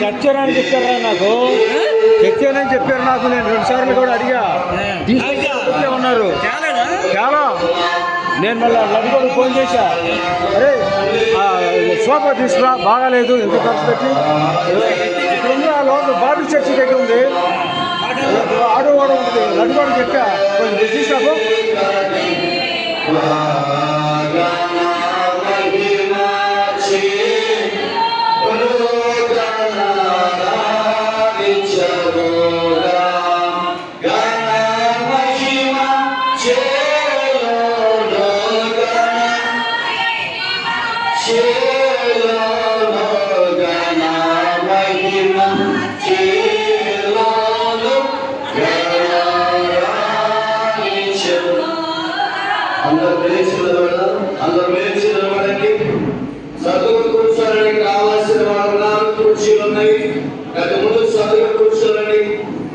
చచ్చారని చెప్పారా నాకు, చచ్చారని చెప్పారు నాకు. నేను 2 సార్లు కూడా అడిగా, తీసుకుంటే ఉన్నారు చాలా. నేను మళ్ళీ లడ్డుకోడు ఫోన్ చేశా, అరే సోఫా తీసుకురా బాగాలేదు, ఎంత ఖర్చు పెట్టి. ఇక్కడ ఆ లోపల బాబీ చర్చి దగ్గర ఉంది, ఆడో కూడా ఉంటుంది. లడ్డుకోడు చెప్పా, కొంచెం తీసుకు. అందరూ వేచి నిలబడండి. సదువు కూర్చోడానికి కావాల్సిన వాళ్ళు కుర్చీలు ఉన్నాయి. గత ముందు సదువు కూర్చోనండి.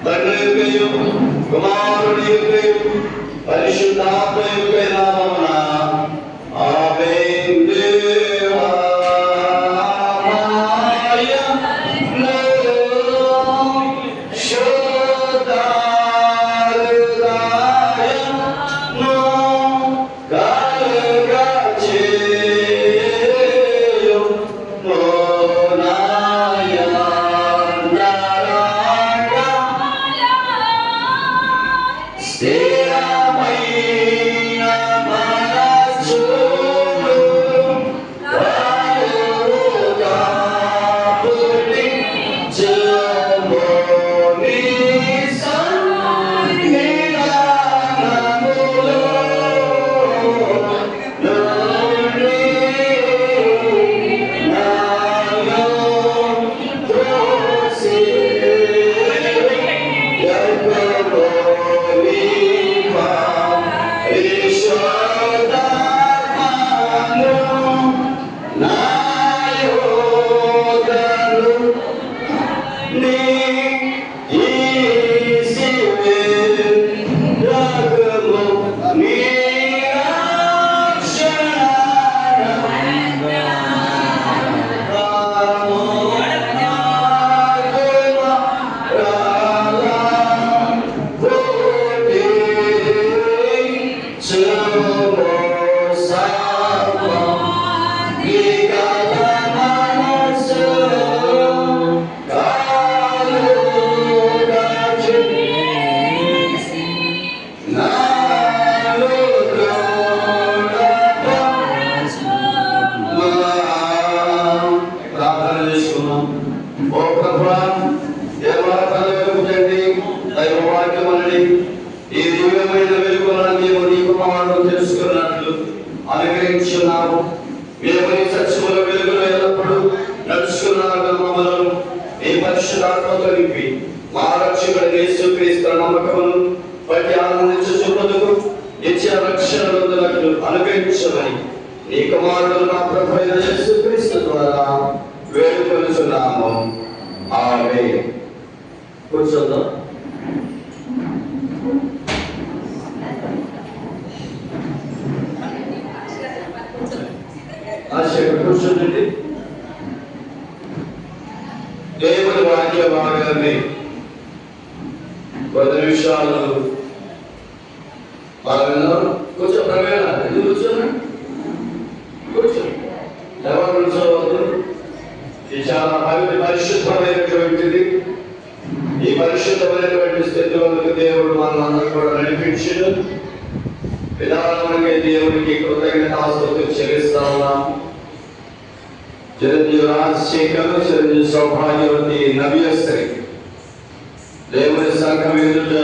తండ్రి యొక్కయు కుమారుని యొక్కయు పరిశుద్ధాత్మ యొక్క నామమున ఆమేన్. తెలుసుకున్నట్లు అనుగ్రహించున్నాము. మేము సత్యముల వెలుగులో ఎల్లప్పుడూ నడుచుకున్నాము. మమ్మలను నీ పరిశుద్ధాత్మతో నింపి మా రక్షకుడు యేసుక్రీస్తు నమ్మకమును బట్టి ఆనందించుచున్నందుకు నిత్య రక్షణ పొందుటకు అనుగ్రహించమని నీ కుమారుడు మా ప్రభువైన యేసుక్రీస్తు ద్వారా వేడుకొనుచున్నాము. ఆమేన్. కూర్చోండి. కూర్చోండి. దేవుని వాక్య భాగాన్ని 10 నిమిషాలు కూర్చో. ప్రవేళ ఎందుకు కూర్చోండి, కూర్చోండి. ఎవరు కూర్చోవద్దు. ఇది చాలా పరిశుద్ధమైనటువంటిది. ఈ పరిశుద్ధమైనటువంటి స్థితిలోకి దేవుడు మనందరూ కూడా నడిపించాడు. విధానానికి దేవునికి కృతజ్ఞతాస్తుతులు చెల్లిస్తా ఉన్నాం. చిరంజీవి రాజశేఖర్, చిరంజీవి సౌభాగ్యవతి నవ్యశ్రీ దేవుని సంఘం ఎదుట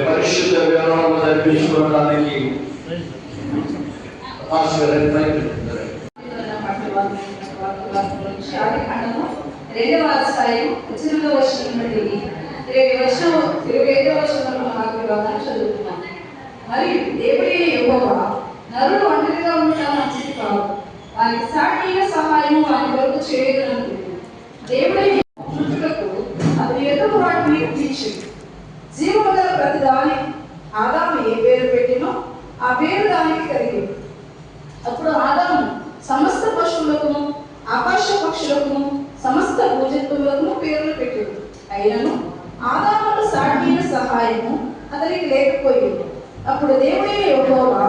పరిశుద్ధ వివరాలను జరిపించుకోవడానికి చదువుతున్నాం. మరియు దేవుడే యెహోవా నరుడు ఒంటరిగా ఉండటం మంచిది కాదు, వారికి సాటిగా సహాయం వారి వరకు చేయగలను. దేవుడే మృతులకు అతని ఎదుగు వాటిని తీర్చింది. జీవము గల ప్రతి దాని ఆదాము ఏ పేరు పెట్టినో ఆ పేరు దానికి కలిగింది. అప్పుడు ఆదాము సమస్త పశువులకును ఆకాశ పక్షులకును సమస్త భూజంతువులకు పేర్లు పెట్టాడు. అయినను ఆదాముకు సాటిన సహాయము అతనికి లేకపోయింది. అప్పుడు దేవుడైన యెహోవా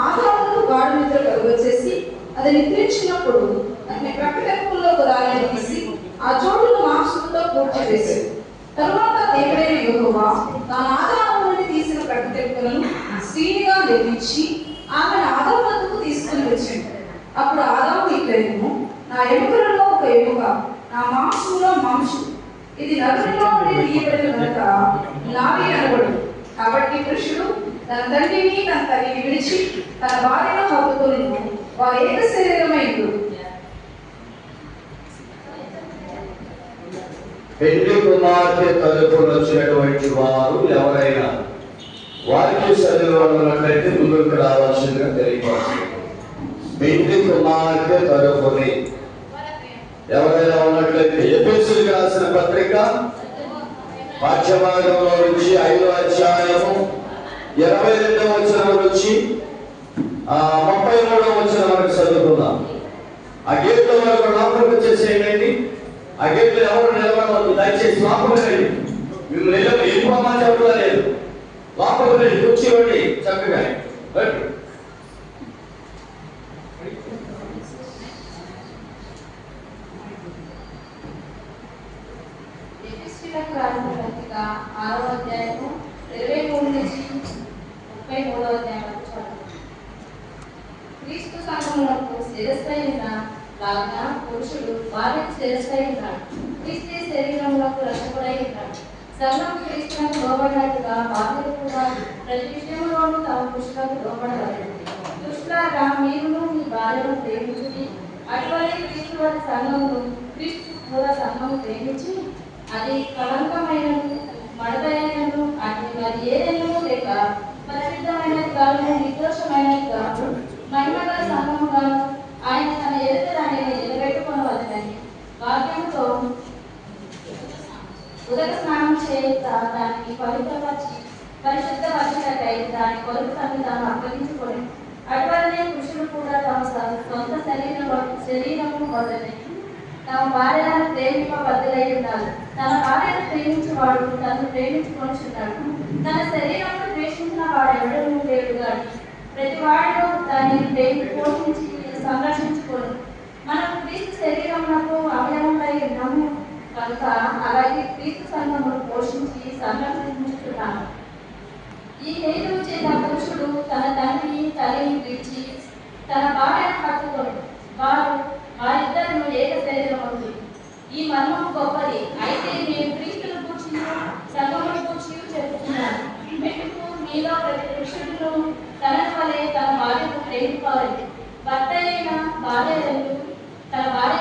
ఆదాముకు గాఢ నిద్ర కలుగచేసి అది నిద్రించినప్పుడు అతని ప్రక్కటెంపుల్లో ఒక దానిని తీసి ఆ చోటును మాంసంతో పూడ్చి వేశాడు. తరువాత దేవుడైన యెహోవా తాను ఆదాము నుండి తీసిన ప్రక్కటెంపులను స్త్రీనిగా నిర్మించి ఆమెను ఆదాము వద్దకు తీసుకుని వచ్చాడు. అప్పుడు ఆదాము ఇట్లనెను, నా ఎముకలలో ఒక ఎముక, నా మాంసంలో మాంసం, ఇది నరునిలో నుండి తీయబడిన కనుక నావి అనబడు. కాబట్టి పురుషుడు తన తండ్రిని తన తల్లిని విడిచి తన భార్యను హత్తుకొని వారు ఏక శరీరమైండు. పెళ్లి కుమార్తె తరపున వచ్చినటువంటి వారు ఎవరైనా వారికి చదువు ఉన్నట్లయితే ముందుకు రావాల్సిందిగా తెలియపరుస్తుంది. పెళ్లి కుమార్తె తరపుని ఎవరైనా ఉన్నట్లయితే ఎఫెసీయులకు రాసిన పత్రిక పాఠ్యభాగంలో నుంచి 5వ అధ్యాయము 22వ వచనం నుంచి 33వ వచనం వరకు చదువుకుందాం. ఆ గేట్ల వరకు లోపలికి వచ్చేసేయండి. ఆ గేట్లో ఎవరు నిలబడవద్దు, దయచేసి లోపలికి రండి. మీరు వెళ్ళిపోమని చెప్పడం లేదు, లోపలికి రండి, కూర్చోండి చక్కగా. ఎఫెసీయులకు రాసిన పత్రిక 6వ అధ్యాయము 23 నుంచి 33వ అధ్యాయం వరకు చదువుకుందాం. క్రీస్తు సంఘమునకు శిరస్సైన లాగా పురుషుడు భార్యకు శిరస్సై ఉన్నాడు. క్రీస్తు శరీరములకు రక్షకుడై ఉన్నాడు. సంఘం క్రీస్తునకు లోబడినట్టుగా భార్యలు కూడా ప్రతి విషయంలోనూ తమ పురుషులకు లోబడలేదు. పురుషులారా మీరును మీ భార్యను ప్రేమించుడి. అటువంటి క్రీస్తు వారి సంఘమును క్రీస్తు కూడా సంఘము ప్రేమించి అది కళంకమైనను మడతైనను అటు మరి ఏదైనా లేక పరిశుద్ధమైనది గాను నిర్దోషమైనది గాను మహిమగల సంఘము గాను ఆయన తన ఎదుట దానిని నిలబెట్టుకొనవలెనని వాక్యంతో ఉదక స్నానం చేత దాన్ని పరిశుద్ధపరచుటకై దాని కొరకు తను తాను అప్పగించుకొని అటువలనే పురుషులు కూడా తమ సొంత శరీరము వదలని తమ భార్యలను ప్రేమింపబద్ధులై ఉన్నారు. తన భార్యను ప్రేమించేవాడు తను ప్రేమించుకొనిచున్నాడు. తన శరీరమును ద్వేషించిన వాడు ఎవడూ లేడు కానీ ప్రతి వాడిలో దాన్ని పోషించి సంరక్షించుకోను. మనం క్రీస్తు శరీరమునకు అవయవమై ఉన్నాము కనుక అలాగే క్రీస్తు సంఘమును పోషించి సంరక్షించుతున్నాము. ఈ హేతువు చేత పురుషుడు తన తండ్రిని తల్లిని విడిచి తన భార్యను హత్తుకొని వారిద్దరూ ఏక శరీరం అవుతుంది. ఈ మర్మం గొప్పది. అయితే నేను క్రీస్తును కూర్చి సంఘమును కూర్చి చెబుతున్నాను. మెట్టుకు మీలో ప్రతి పురుషుడును తన వలె తన భార్యను ప్రేమించాలి. భర్త అయిన భార్య తన భార్య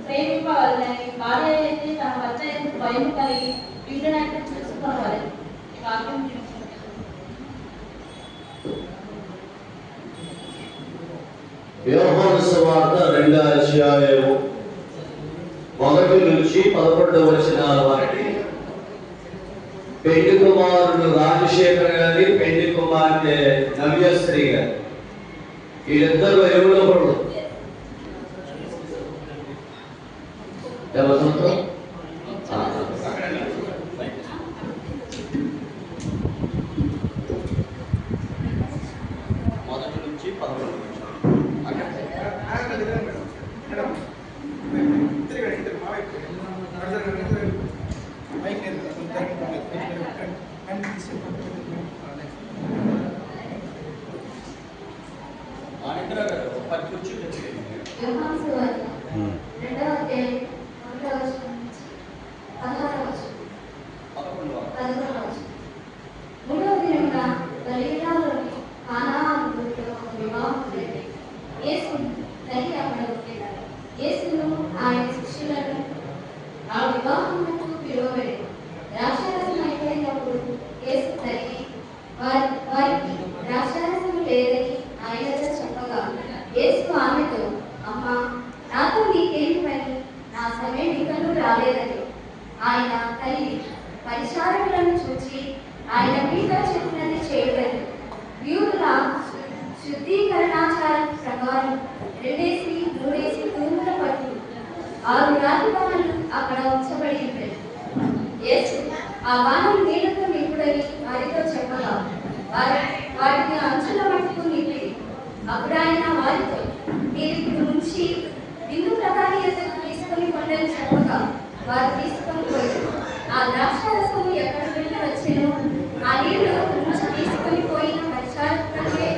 ప్రేమింపవలనని, భార్య అయితే తన భర్త ఎందుకు భయం కలిగి వింటున్నట్టు చూసుకోవాలి. వాక్యం యోహాను సువార్త 2వ అధ్యాయము 1 నుంచి 11వ వచనాల వరకు. పెళ్లి కుమారుడు రాజశేఖర్ గారి, పెళ్లి కుమార్తె నవ్యశ్రీ గారి, వీళ్ళిద్దరూ ఎవరో పడు ఎవరు ఆయన తల్లి పరిచారకులను చూచి ఆయన మీతో చెప్పినది చేయలేదు. వ్యూల శుద్ధీకరణాచారం ప్రకారం 2 3 తూముల పట్టు 6 రాతి బాణలు అక్కడ ఉంచబడి ఉంటాయి. యేసు ఆ బాణం నీళ్లతో నింపుడని వారితో చెప్పగా వాటిని అంచుల మట్టుకు నింపి అప్పుడు ఆయన వారితో, మీరు ఇప్పుడు నుంచి బిందు ప్రధాని ఎదురు తీసుకొని కొండని చెప్పగా వారు తీసుకొని పోయి ఆ ద్రాక్షారసము ఎక్కడ నుండి వచ్చెనో ఆ నీళ్లు నుంచి తీసుకొని పోయిన పరిచారకులకే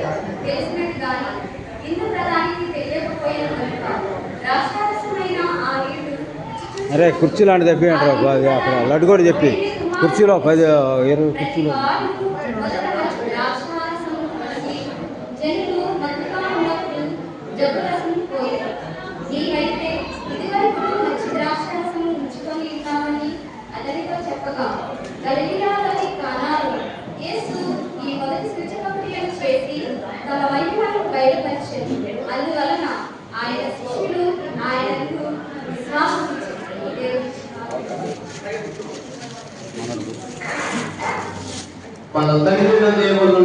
తెలిసినట్టు కానీ బిందు ప్రధానికి తెలియకపోయిన కనుక ద్రాక్షారసమైన ఆ నీళ్లు అరే కుర్చీ లాంటి తెప్పి అంటారు అక్కడ లడ్డు కూడా చెప్పి కుర్చీలో 10-20 కుర్చీలో జనులు మత్తుగా ఉన్నప్పుడు జబ్బురసం పోయి నీవైతే ఇదివరకు మంచి ద్రాక్షరసము ఉంచుకొని ఉన్నామని అతనితో చెప్పగా గలిలయలోని కానాలో యేసు ఈ మొదటి సూచక క్రియలు చేసి తమ మహిమను బయలుపరిచారు. అందువలన ఆయన శిష్యులు ఆయనకు విశ్వాసమిచ్చారు. మన తండ్రి దేవుళ్ళు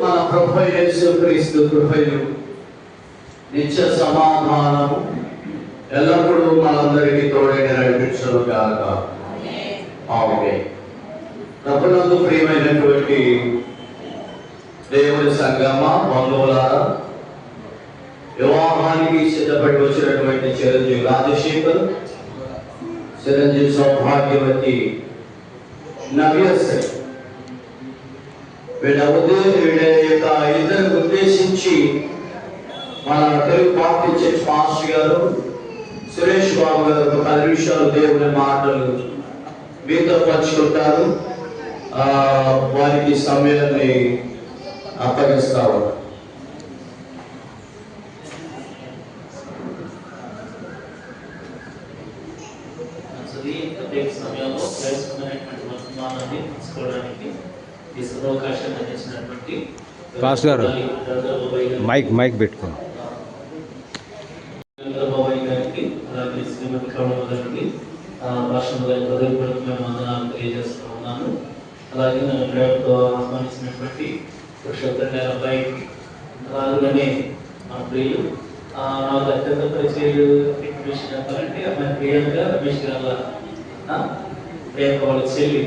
మన ప్రభు యేసుక్రీస్తు కృపయు నిత్య సమాధానము ఎల్లప్పుడూ మనందరికీ తోడైన నడిపించను గాక. ఆమేన్. ప్రభునందు ప్రియమైనటువంటి దేవుని సంగమ బంధువులారా, వివాహానికి సిద్ధపడి వచ్చినటువంటి చిరంజీవి రాజశేఖర్, చిరంజీవి సౌభాగ్యవతి నవ్యశ్రీ, వీళ్ళ యొక్క ఇద్దరు ఉద్దేశించి మన తెలుగు బాప్టిస్ట్ చర్చ్ పాస్టర్ గారు సురేష్ బాబు గారు ఒక 10 నిమిషాలు దేవుని మాటలు మీతో పంచుకుంటారు. వారికి సమయాన్ని అప్పగిస్తారు. సమయంలో ప్రయత్నమైనటువంటి వర్తమానాన్ని తీసుకోవడానికి అవకాశం అందించినటువంటి పాస్టర్ గారు మైక్ పెట్టుకోండి. చంద్రబాబు గారికి అలాగే శ్రీమతి కమల గారికి రాష్ట్రం గారి హృదయపూర్వకమైన వందనాలు తెలియజేస్తూ ఉన్నాను. అలాగే నన్ను ప్రేమతో ఆహ్వానించినటువంటి పురుషోత్తమ గారి అబ్బాయికి, అలాగే మన ప్రియులు నాకు అత్యంత పరిచయాలు విషయం చెప్పాలంటే అమ్మాయి ప్రియాంక రమేష్ గారు ప్రియాంక వాళ్ళ చెల్లి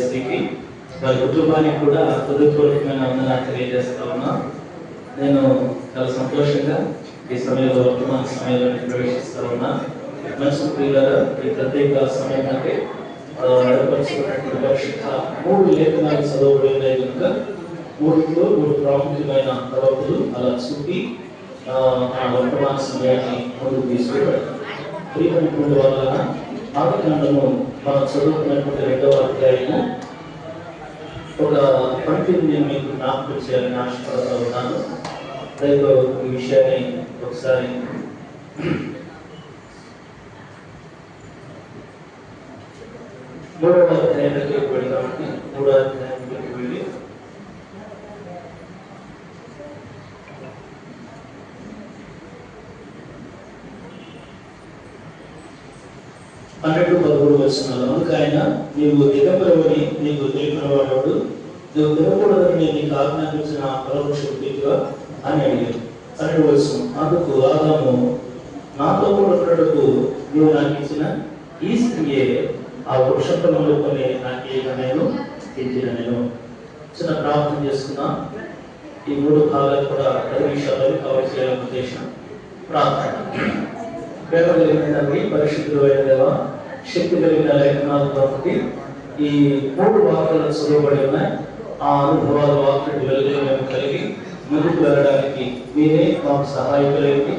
శ్రీకి, వారి కుటుంబానికి కూడా హృదయపూర్వకమైన వందనాలు తెలియజేస్తా ఉన్నా. నేను చాలా సంతోషంగా ఈ సమయంలో వర్తమాన సమయంలో ప్రవేశిస్తా ఉన్నా. మంచి ప్రియులారా, ఈ ప్రత్యేక సమయం అంటే ఏర్పరచుకున్నటువంటి పరిశుద్ధ 3 లేఖనాలు చదవబడినాయి కనుక 3 ప్రాముఖ్యమైన ప్రవక్తలు అలా చూపి ఆ వర్తమాన సమయాన్ని ముందుకు తీసుకువెళ్తారు. ప్రియమైనటువంటి వాళ్ళ ఆదికాండము మనం చదువుకున్నటువంటి 2వ అధ్యాయము ఒక పంక్తిని నేను మీకు జ్ఞాపకం చేయాలని ఆశపడుతూ ఉన్నాను. రేపు ఈ విషయాన్ని ఒకసారి మూడవ అధ్యాయంలోకి వెళ్తామండి. 3వ అధ్యాయంలోకి వెళ్ళి 12-13 వచనాలు. అందుకు ఆయన, నీవు దిగంబరవని నీకు తెలిపినవాడు, నువ్వు తినకూడదని నేను నీకు ఆజ్ఞాపించిన పరమశక్తిగా అని అడిగాడు. 12వ వచనం. అందుకు ఆదాము, నాతో కూడా ఉన్నట్టుకు నీవు నాకు ఇచ్చిన ఈ స్త్రీయే ఆ వృక్షఫలంలో కొని నాకు ఏక నేను ఇచ్చిన. నేను చిన్న ప్రార్థన చేసుకున్నా. ఈ 3 భాగాలు కూడా 10 నిమిషాలు కవర్ చేయాలని ఉద్దేశం. ప్రార్థన. ప్రేమ కలిగిన తండ్రి, పరిశుద్ధుడు అయిన దేవా, శక్తి కలిగిన లేఖనాలు కాబట్టి ఈ 3 వాక్యాలు చదవబడి ఉన్నాయి. ఆ అనుభవాల వాక్యం వెలుగు కలిగి ముందుకు వెళ్ళడానికి మీరే మాకు సహాయకులైంది.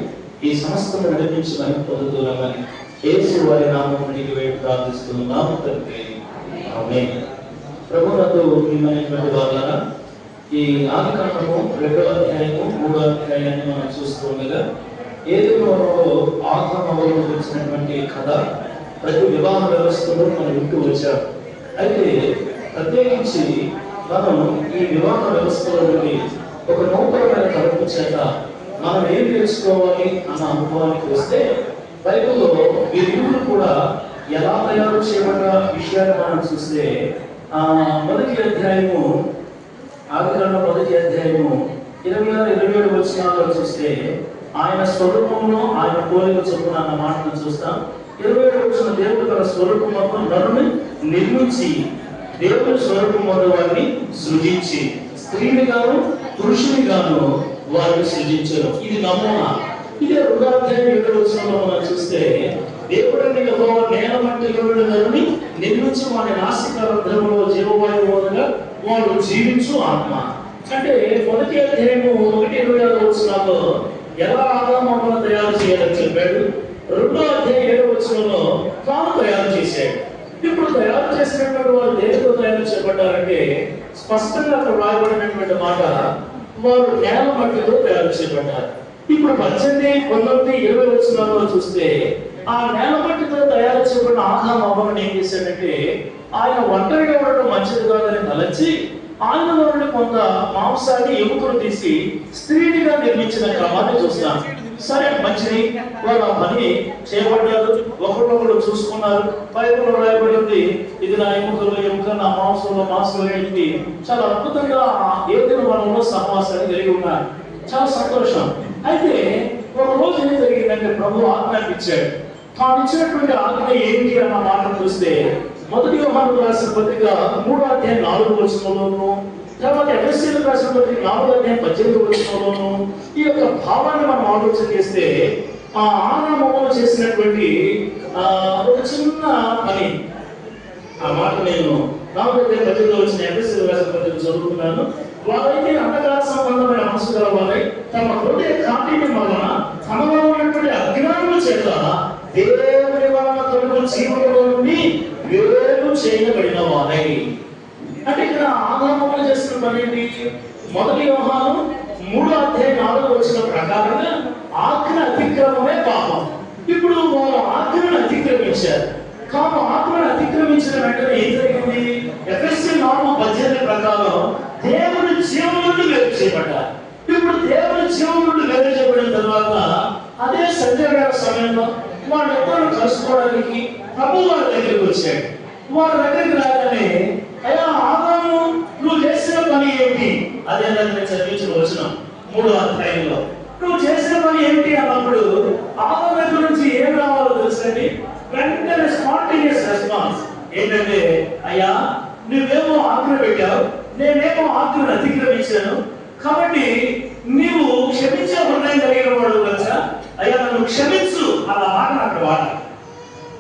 ఈ సమస్తను నడిపించి మనం పొందుతున్నామని యేసు వారి నామం నీకు వేడి ప్రార్థిస్తున్నాము తండ్రి. ఆమేన్. ప్రభువునకు ప్రియమైనటువంటి వాళ్ళారా, ఈ ఆదికాండము 2వ అధ్యాయము 3వ అధ్యాయాన్ని మనం చూస్తూ ఉండగా ఏదైనా ఆత్మలో వచ్చినటువంటి కథ ప్రతి వివాహ వ్యవస్థలో మనం వింటూ వచ్చాం. అయితే ప్రత్యేకించి మనం ఈ వివాహ వ్యవస్థలో నుండి ఒక నూతనమైన తరపు చేత మనం ఏం తెలుసుకోవాలి అన్న అనుభవానికి వస్తే బైబిల్లో వీరిరువురు కూడా ఎలా తయారు చేయబడ్డ విషయాన్ని మనం చూస్తే మొదటి అధ్యాయము ఆదికాండం 1వ అధ్యాయము 26-27 వచనాల్లో చూస్తే ఆయన స్వరూపంలో ఆయన పోలిక చొప్పున అన్న మాటను చూస్తాం. 27వ వచనం, దేవుడు తన స్వరూపమున నరుని నిర్మించి దేవుని స్వరూపమున వారిని సృజించి స్త్రీని గాను పురుషుని గాను వారిని సృజించారు. ఇది నమూనా. ఇదే 2వ అధ్యాయం 7వ వచనంలో మనం చూస్తే దేవుడిని యెహోవా నేల మట్టిలో నరుని నిర్మించి వారి నాసిక రంధ్రములో జీవవాయువుగా వాడు జీవించు ఆత్మ. అంటే 1వ అధ్యాయము 1:26 వచనాల్లో ఎలా ఆదాము తయారు చేయాలని చెప్పాడు. 2వ అధ్యాయం 7వ వచనంలో తాను తయారు చేశాడు. ఇప్పుడు తయారు చేసినటువంటి వారు దేనితో తయారు చేయబడ్డారంటే స్పష్టంగా అక్కడ రాయబడినటువంటి మాట, వారు నేల మట్టితో తయారు చేయబడ్డారు. ఇప్పుడు 18, 19, 20 వచనాల్లో చూస్తే ఆ నేల మట్టితో తయారు చేయబడిన ఆదాము అవ్వను ఏం చేశాడంటే ఆయన ఒంటరిగా ఉండడం మంచిది కాదని తలచి ఆయనలో నుండి కొంత మాంసాన్ని ఎముకలు తీసి స్త్రీనిగా నిర్మించిన క్రమాన్ని చూస్తాం. సరే, మంచిది, వారు ఆ పని చేయబడ్డారు, ఒకరినొకరు చూసుకున్నారు. బైబిల్లో రాయబడింది, ఇది నా ఎముకలు ఎముక, నా మాంసంలో మాంసం ఏంటి. చాలా అద్భుతంగా ఏదైనా వనంలో సహవాసాన్ని కలిగి ఉన్నారు. చాలా సంతోషం. అయితే ఒక రోజు ఏం జరిగిందంటే ప్రభు ఆజ్ఞాపించాడు. తాను ఇచ్చినటువంటి ఆజ్ఞ ఏంటి అన్న మాట చూస్తే 1 యోహాను రాసిన పత్రిక 3వ అధ్యాయం 4వ వచనంలోను, తర్వాత ఎఫెసీయులకు రాసిన పత్రిక 4వ అధ్యాయం 18వ వచనంలోను ఈ యొక్క భావాన్ని మనం ఆలోచన చేస్తే ఆ ఆదాము చేసినటువంటి ఒక చిన్న పని, ఆ మాట నేను 4వ అధ్యాయం 18వ వచనం ఎఫెసీయులకు రాసిన పత్రిక చదువుతున్నాను. వారైతే అంధకార సంబంధమైన మనసు గల వారై తమ హృదయ కాఠిన్యం వలన తమలో ఉన్నటువంటి అజ్ఞానము చేత దేవుని వలన తమకు జీవములో నుండి వేరు చేయబడిన వారై. అంటే ఇక్కడ ఆదాము చేస్తున్న పని ఏంటి? 1 యోహాను 3వ అధ్యాయం 4వ వచనం ప్రకారంగా ఆజ్ఞ అతిక్రమమే పాపం. ఇప్పుడు వారు ఆజ్ఞను అతిక్రమించారు. కాదు, ఆత్మను అతిక్రమించిన వెంటనే ఏం జరిగింది? ఎఫెసీ 4:18 ప్రకారం దేవుని జీవం నుండి వేరు చేయబడ్డారు. ఇప్పుడు దేవుని జీవం నుండి వేరు చేయబడిన తర్వాత అదే సంధ్యావేళ సమయంలో వాళ్ళిద్దరూ కలుసుకోవడానికి ప్రభు వారి దగ్గరికి వచ్చాడు. వారి దగ్గరికి రాగానే, అయ్యా ఆదాము, నువ్వు చేసిన పని ఏమిటి? అదే నేను చదివించిన వచనం 3వ అధ్యాయంలో నువ్వు చేసిన పని ఏమిటి అన్నప్పుడు ఆదాము దగ్గర నుంచి ఏం రావాలో తెలుసండి? వెంటనే స్పాంటేనియస్ రెస్పాన్స్ ఏంటంటే, అయ్యా నువ్వేమో ఆజ్ఞ పెట్టావు, నేనేమో ఆజ్ఞను అతిక్రమించాను, కాబట్టి నీవు క్షమించే హృదయం కలిగిన వాడు కదా, అయ్యా నన్ను క్షమించు అన్న మాట అక్కడ వాడాలి.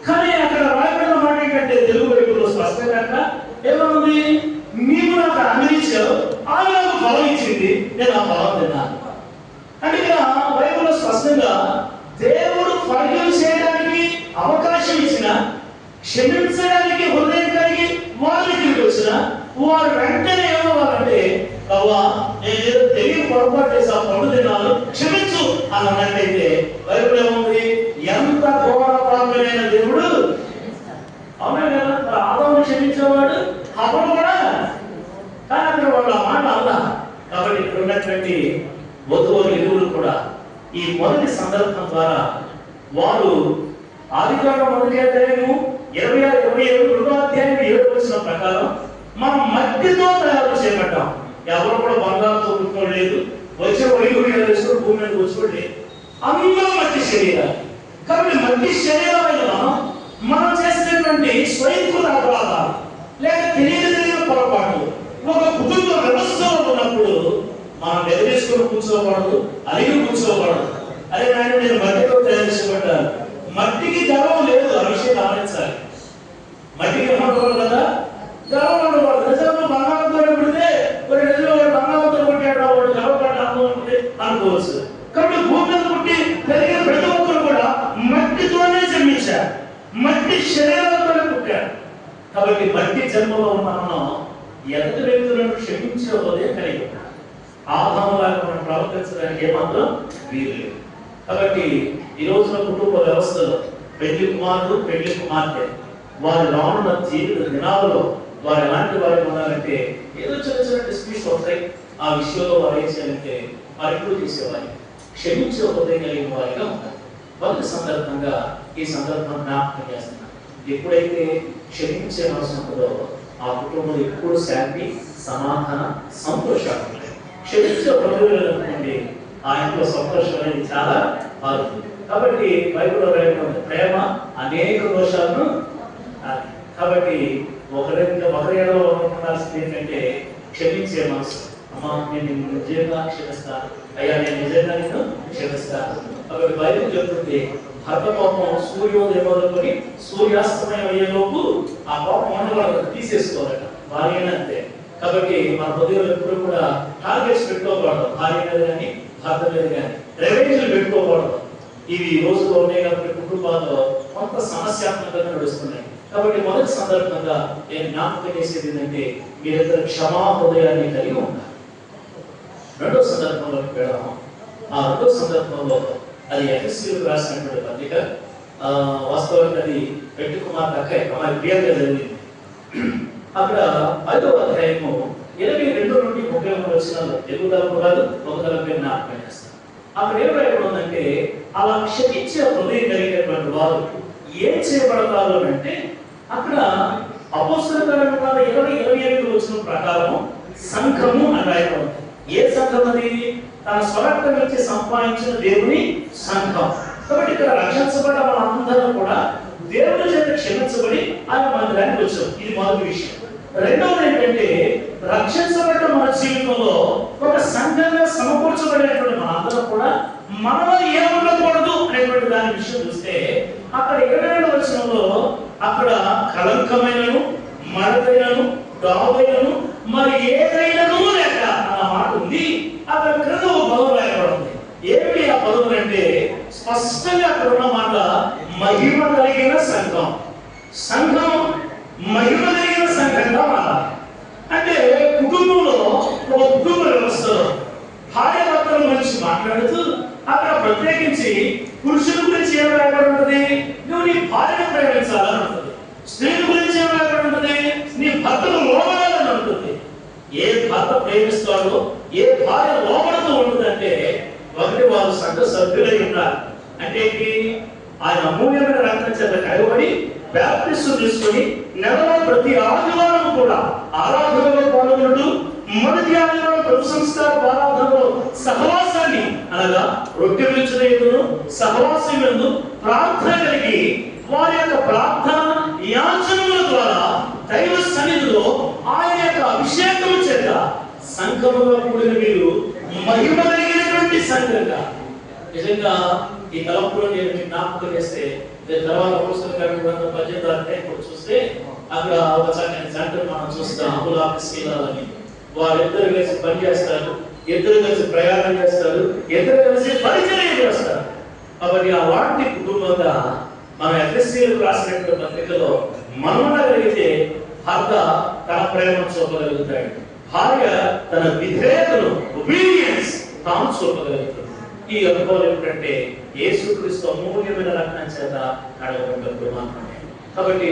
కానీ అక్కడ రాయబడిన మాట ఏంటంటే తెలుగు బైబిల్లో స్పష్టంగా ఏమనుంది? నీవు నాకు అందించావు, ఆమె నాకు ఫలం ఇచ్చింది, నేను ఆ ఫలం తిన్నాను. అంటే ఇక్కడ బైబిల్లో స్పష్టంగా దేవుడు ఫర్గివ్ చేయడానికి అవకాశం ఇచ్చిన, క్షమించడానికి హృదయం కలిగి వారి దగ్గరికి వచ్చిన వారు వెంటనే ఏమవ్వాలంటే, అవ్వా నేను ఏదో తెలియని పొరపాటు చేసి ఆ పండు తిన్నాను, క్షమించు అని అన్నట్టయితే బైబిల్ ఏముంది? ఎంత ఘోర పాపమైన దేవుడు! అవునా కదా? ఆదామును క్షమించేవాడు అప్పుడు కూడా. కానీ అక్కడ వాళ్ళు ఆ మాట అలా. కాబట్టి ఇక్కడ ఉన్నటువంటి వధువులు ఇరువురు కూడా ఈ మొదటి సందర్భం ద్వారా వారు ఆదికాండం 1వ అధ్యాయం 26, 27, 2వ అధ్యాయం 7వ వచనం ప్రకారం మనం మట్టితో తయారు చేయబడ్డాం. ఎవరు కూడా బంగారంతో పుట్టుకోలేదు, వచ్చే ఒడిగుడి వేసుకుని భూమి మీద కూర్చోలేదు. అందరూ మట్టి శరీరాలు. కాబట్టి మట్టి శరీరమైన మనం చేసినటువంటి స్వయంకృత అపరాధాలు లేక తెలియని పొరపాటు ఒక కుటుంబ వ్యవస్థలో ఉన్నప్పుడు మనం ఎదురేసుకుని కూర్చోకూడదు, అలిగి కూర్చోకూడదు. అదే నాయన నేను మట్టితో తయారు చేయబడ్డాను. మట్టికి గర్వం లేదు, ఆ విషయం గమనించాలి. మట్టికి ఏమంటారు కదా, గర్వం ఉండకూడదు. నిజంగా బంగారంతో పెడితే కొన్ని నిజంగా వాడు బంగారంతో పుట్టాడు, వాడు గర్వపడ్డాను అనుకోవచ్చు. కాబట్టి భూమి మీద పుట్టి పెరిగిన ప్రతి ఒక్కరు కూడా మట్టితోనే జన్మించారు, మట్టి శరీరంతోనే పుట్టారు. కాబట్టి మట్టి జన్మలో ఉన్న మనం ఎదుటి వ్యక్తులను క్షమించే హృదయం కలిగి ఉన్నాం. ఆదాములాగా మనం ప్రవర్తించడానికి ఏమాత్రం వీలు లేదు. కాబట్టి ఈ రోజున కుటుంబ వ్యవస్థలో పెళ్లి కుమారుడు పెళ్లి కుమార్తె వారి రానున్న జీవిత దినాలలో వారు ఎలాంటి వారికి ఉన్నారంటే ఏదో చిన్న చిన్న డిస్ప్యూట్స్ వస్తాయి. ఆ విషయంలో వారు ఏం చేయాలంటే వారు ఎప్పుడు చేసేవారు క్షమించే హృదయం కలిగిన వారిగా ఉంటారు. మొదటి సందర్భంగా ఈ సందర్భం జ్ఞాపకం చేస్తున్నాను. ఎప్పుడైతే క్షమించే మనసు ఉంటుందో ఆ కుటుంబంలో ఎప్పుడు శాంతి, సమాధాన, సంతోషాలు ఉంటాయి. క్షమించే హృదయం అనుకోండి, ఆ ఇంట్లో సంతోషం అనేది చాలా మారుతుంది. కాబట్టి బైబిల్లో రాయబడింది ప్రేమ అనేక దోషాలను కాబట్టి ఒకరి ఉండాల్సింది ఏంటంటే క్షమించే మనసు. అమ్మా నేను నిన్ను నిజంగా క్షమిస్తాను, అయ్యా నేను నిజంగా నిన్ను క్షమిస్తాను. కాబట్టి బైబిల్ చెప్తుంది భర్త కోపం సూర్యోదయం మొదలుకొని సూర్యాస్తమయం అయ్యేలోపు ఆ కోపం మనలో తీసేసుకోవాలట, భార్య అంతే. కాబట్టి మన హృదయంలో ఎప్పుడు కూడా టార్గెట్స్ పెట్టుకోకూడదు, భార్య మీద కానీ భర్త మీద కానీ రెవెన్యూలు పెట్టుకోకూడదు. ఇవి ఈ రోజులో ఉన్నాయి కాబట్టి కుటుంబాల్లో కొంత సమస్యాత్మకంగా నడుస్తున్నాయి. కాబట్టి మొదటి సందర్భంగా నేను జ్ఞాపకం చేసేది ఏంటంటే మీరిద్దరు క్షమా హృదయాన్ని కలిగి ఉండాలి. రెండో సందర్భంలోకి వెళదాం. ఆ రెండో సందర్భంలో అది ఎఫెసీయులకు రాసినటువంటి పత్రిక. వాస్తవానికి అది పెట్టి కుమార్ అక్కయ్య అమ్మాయి ప్రియంగా జరిగింది. అక్కడ 5వ అధ్యాయము 22 నుండి 31 వచనాలు తెలుగు తరపు కాదు, ఒక తరపు జ్ఞాపకం చేస్తాను. అక్కడ ఏం రాయబడిందంటే అలా క్షమించే హృదయం కలిగినటువంటి వారు ఏం చేయబడతారు అంటే అక్కడ అపోస్తలుల కార్యముల 20-25 వచనం ప్రకారం సంఘము అని రాయబడింది. ఏ సంఘం అది? తన స్వరక్తం ఇచ్చి సంపాదించిన దేవుని సంఘం. కాబట్టి ఇక్కడ రక్షించబడ్డ మనందరం కూడా దేవుని చేత క్షమించబడి ఆయన మందిరానికి వచ్చాం. ఇది మొదటి విషయం. రెండవది ఏంటంటే రక్షించబడ్డ మన జీవితంలో ఒక సంఘంగా సమకూర్చబడినటువంటి మనందరం కూడా మనలో ఏ ఉండకూడదు అనేటువంటి దాని విషయం చూస్తే అక్కడ 22వ వచనంలో అక్కడ కలంకమైనను మరదైనను డాబైనను మరి ఏదైనాను లేక అన్న మాట ఉంది. అక్కడ క్రింద ఒక పదం రాయబడింది. ఏమిటి ఆ పదం అంటే స్పష్టంగా అక్కడ ఉన్న మాట మహిమ కలిగిన సంఘం. సంఘం మహిమ కలిగిన సంఘంగా మారాలి. అంటే కుటుంబంలో ఒక కుటుంబ వ్యవస్థలో భార్య భర్తల గురించి మాట్లాడుతూ అక్కడ ప్రత్యేకించి పురుషుల గురించి ఏం రాయబడి ఉంటుంది? నువ్వు నీ భార్యను ప్రేమించాలని ఉంటుంది. స్త్రీల గురించి ఏం రాయబడి ఉంటుంది? నీ భర్తను లోబడాలని ఉంటుంది. ఏ భర్త ప్రేమిస్తాడో ఏ భార్య లోబడుతూ ఉంటుందంటే ఒకటి వారు సంఘ సభ్యులై ఉండాలి. అంటే ఆయన అమూల్యమైన రక్తం చేత కడగబడి బాప్టిస్టు తీసుకొని నెలలో ప్రతి ఆదివారం కూడా ఆరాధనలో పాల్గొనడం, మొదటి ఆదివారం ప్రభు సంస్కార ఆరాధనలో సహవాసాన్ని అనగా రొట్టె విరుచును సహవాసం యందు ప్రార్థన కలిగి వారి యొక్క ప్రార్థన యాచనల ద్వారా దైవ సన్నిధిలో ఆయన యొక్క అభిషేకం చేత సంఘముగా కూడిన మీరు మహిమ కలిగినటువంటి సంఘంగా. నిజంగా ఈ తలంపులో నేను మీకు జ్ఞాపకం చేస్తే తర్వాత పుస్తకం 18 అధ్యాయం చూస్తే అక్కడ ఒక సెంటర్ మనం చూస్తాం. అబులాపిస్కిలాలని వారిద్దరు కలిసి పని చేస్తారు, ఇద్దరు కలిసి ప్రయాణం చేస్తారు, ఇద్దరు కలిసి పరిచయం చేస్తారు. కాబట్టి అలాంటి కుటుంబంగా మన ఎఫెసీయులకు రాసినటువంటి పత్రికలో మనం కలిగితే భర్త తన ప్రేమను చూపగలుగుతాడు, భార్య తన విధేయతను ఒబీడియన్స్ తాను చూపగలుగుతాడు. ఈ అనుభవం ఏమిటంటే యేసుక్రీస్తు అమూల్యమైన రక్తం చేత కడగబడినప్పుడు మాత్రమే. కాబట్టి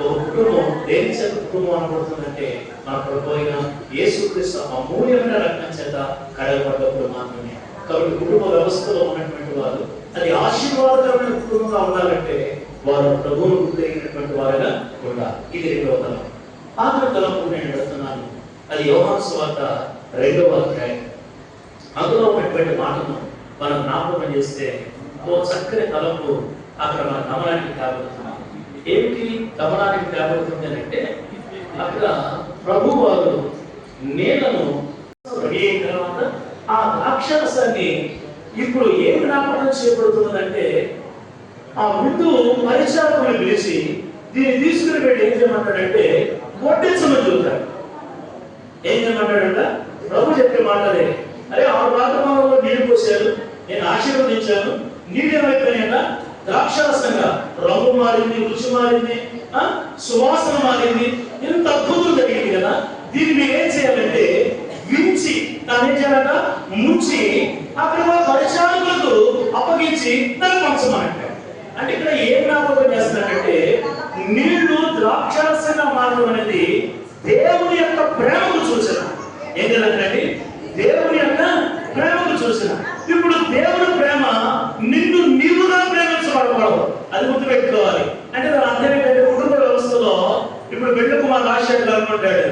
ఒక కుటుంబం దేని చేత కుటుంబం అనబడుతుందంటే మన ప్రభు అయిన యేసుక్రీస్తు అమూల్యమైన రక్తం చేత కడగబడినప్పుడు మాత్రమే. కాబట్టి కుటుంబ వ్యవస్థలో ఉన్నటువంటి వారు అది ఆశీర్వాదకరమైన కుటుంబంగా ఉండాలంటే వారు ప్రభువును గుర్తించినటువంటి వారుగా ఉండాలి. ఇది 2వ తలం. ఆఖరి తలంపు నేను పెడుతున్నాను. అది యోహాను సువార్త 2వ అధ్యాయం. అందులో ఉన్నటువంటి మాటను మనం జ్ఞాపకం చేస్తే ఓ చక్కని తలంపు అక్కడ మన గమనానికి తేబడుతున్నాం. ఏమిటి గమనానికి తేబడుతుంది అంటే అక్కడ ప్రభు వారు నీళ్లను రెడీ అయిన తర్వాత ఆ ద్రాక్షరసాన్ని ఇప్పుడు ఏం జ్ఞాపకం చేయబడుతున్నదంటే ఆ ముందు పరిచారకులు పిలిచి దీన్ని తీసుకుని పెట్టి ఏం చేయమంటాడంటే కొట్టించమని చెబుతాడు. ఏం చేయమంటాడంట? ప్రభు చెప్పే మాటలే. అరే 6 పాత్రలో నీళ్లు పోసారు, నేను ఆశీర్వదించాను, నీళ్ళు ఏమైపోయినా ద్రాక్షరసంగా రంగు మారింది, రుచి మారింది, సువాసన మారింది, ఎంత అద్భుతం జరిగింది కదా. దీన్ని మీరు ఏం చేయాలంటే వించి దాన్ని ఏం చేయాలంట ముంచి అక్కడ పరిచారకులకు అప్పగించి దాన్ని పంచమనంటాడు. అంటే ఇక్కడ ఏం జ్ఞాపకం చేస్తున్నాడంటే నీళ్లు ద్రాక్షరసంగా మారడం అనేది దేవుని యొక్క ప్రేమకు సూచన. ఏం చేయాలంటే దేవుని యొక్క ప్రేమకు చూసిన. ఇప్పుడు దేవుని ప్రేమ నిన్ను నీవుగా ప్రేమించబడకూడదు, అది గుర్తుపెట్టుకోవాలి. అంటే దాని అర్థం ఏంటంటే కుటుంబ వ్యవస్థలో ఇప్పుడు పెళ్లి కుమార్ రాజశేఖర్ అనుకుంటాడు,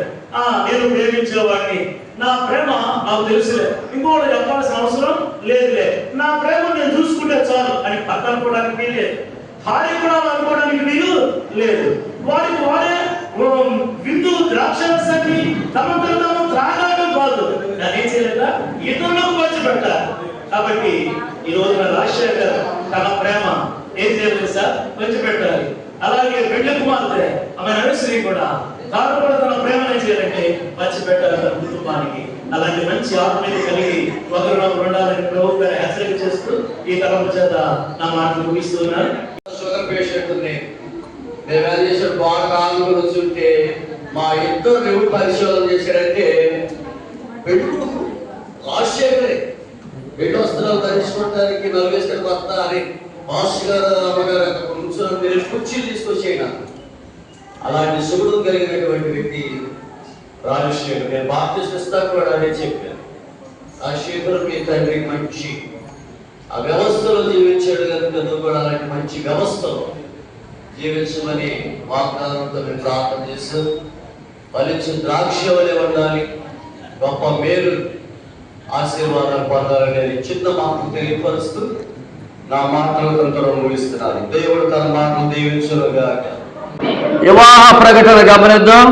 నేను ప్రేమించేవాడిని, నా ప్రేమ నాకు తెలుసులే, ఇంకోటి చెప్పాల్సిన అవసరం లేదులే, నా ప్రేమ నేను చూసుకుంటే చాలు అని పక్కన అనుకోవడానికి వీల్లేదు, భార్య కూడా అనుకోవడానికి వీలు లేదు. వాడికి వాడే విందు ద్రాక్షరసాన్ని తమకు తాము త్రాగడం కాదు, దాన్ని ఏం చేయలేదా ఇతరులకు పంచిపెట్టాలి. కాబట్టి ఈ రోజున రాజశేఖర్ తన ప్రేమ ఏం చేయాలి సార్, పంచిపెట్టాలి. అలాగే పెళ్లి కుమార్తె ఆమె నడుశ్రీ కూడా తాను కూడా తన ప్రేమను చేయాలంటే పంచిపెట్టాలి తన కుటుంబానికి. అలాంటి మంచి ఆత్మీయత కలిగి ఒకరినొకరు ఉండాలని ప్రభు గారి హెచ్చరిక చేస్తూ ఈ తరపు చేత నా మాటలు ముగిస్తున్నాను. షుగర్ పేషెంట్ ఉంది, మేము ఏం చేసాడు బాగా కాళ్ళు గురించి ఉంటే మా ఇద్దరు ఎవరు పరిశోధన చేశారంటే పెళ్ళి రాజశేఖరే పెళ్లి వస్త్రాలు ధరించుకోవడానికి నలుగేసుకొని వస్తా అని మాస్టర్ గారు అమ్మగారు కూర్చొని మీరు కుర్చీలు తీసుకొచ్చేయన. అలాంటి శుభ్రం కలిగినటువంటి వ్యక్తి రాజశేఖర్. నేను బాప్తిస్ట్ ఇస్తాను కూడా అదే చెప్పాను. రాజశేఖర్ మీ తండ్రి మంచి ఆ వ్యవస్థలో జీవించాడు కనుక నువ్వు కూడా అలాంటి మంచి వ్యవస్థలో జీవించమని వాగ్దానంతో మేము ప్రార్థన చేస్తూ ఫలించి ద్రాక్ష వలె ఉండాలి, గొప్ప మేలు ఆశీర్వాదాలు పొందాలనేది చిన్న మాటలు తెలియపరుస్తూ నా మాటలు ముగిస్తున్నాను. దేవుడు తన మాటలు దీవించునుగాక. వివాహ ప్రకటన గమనిద్దాం.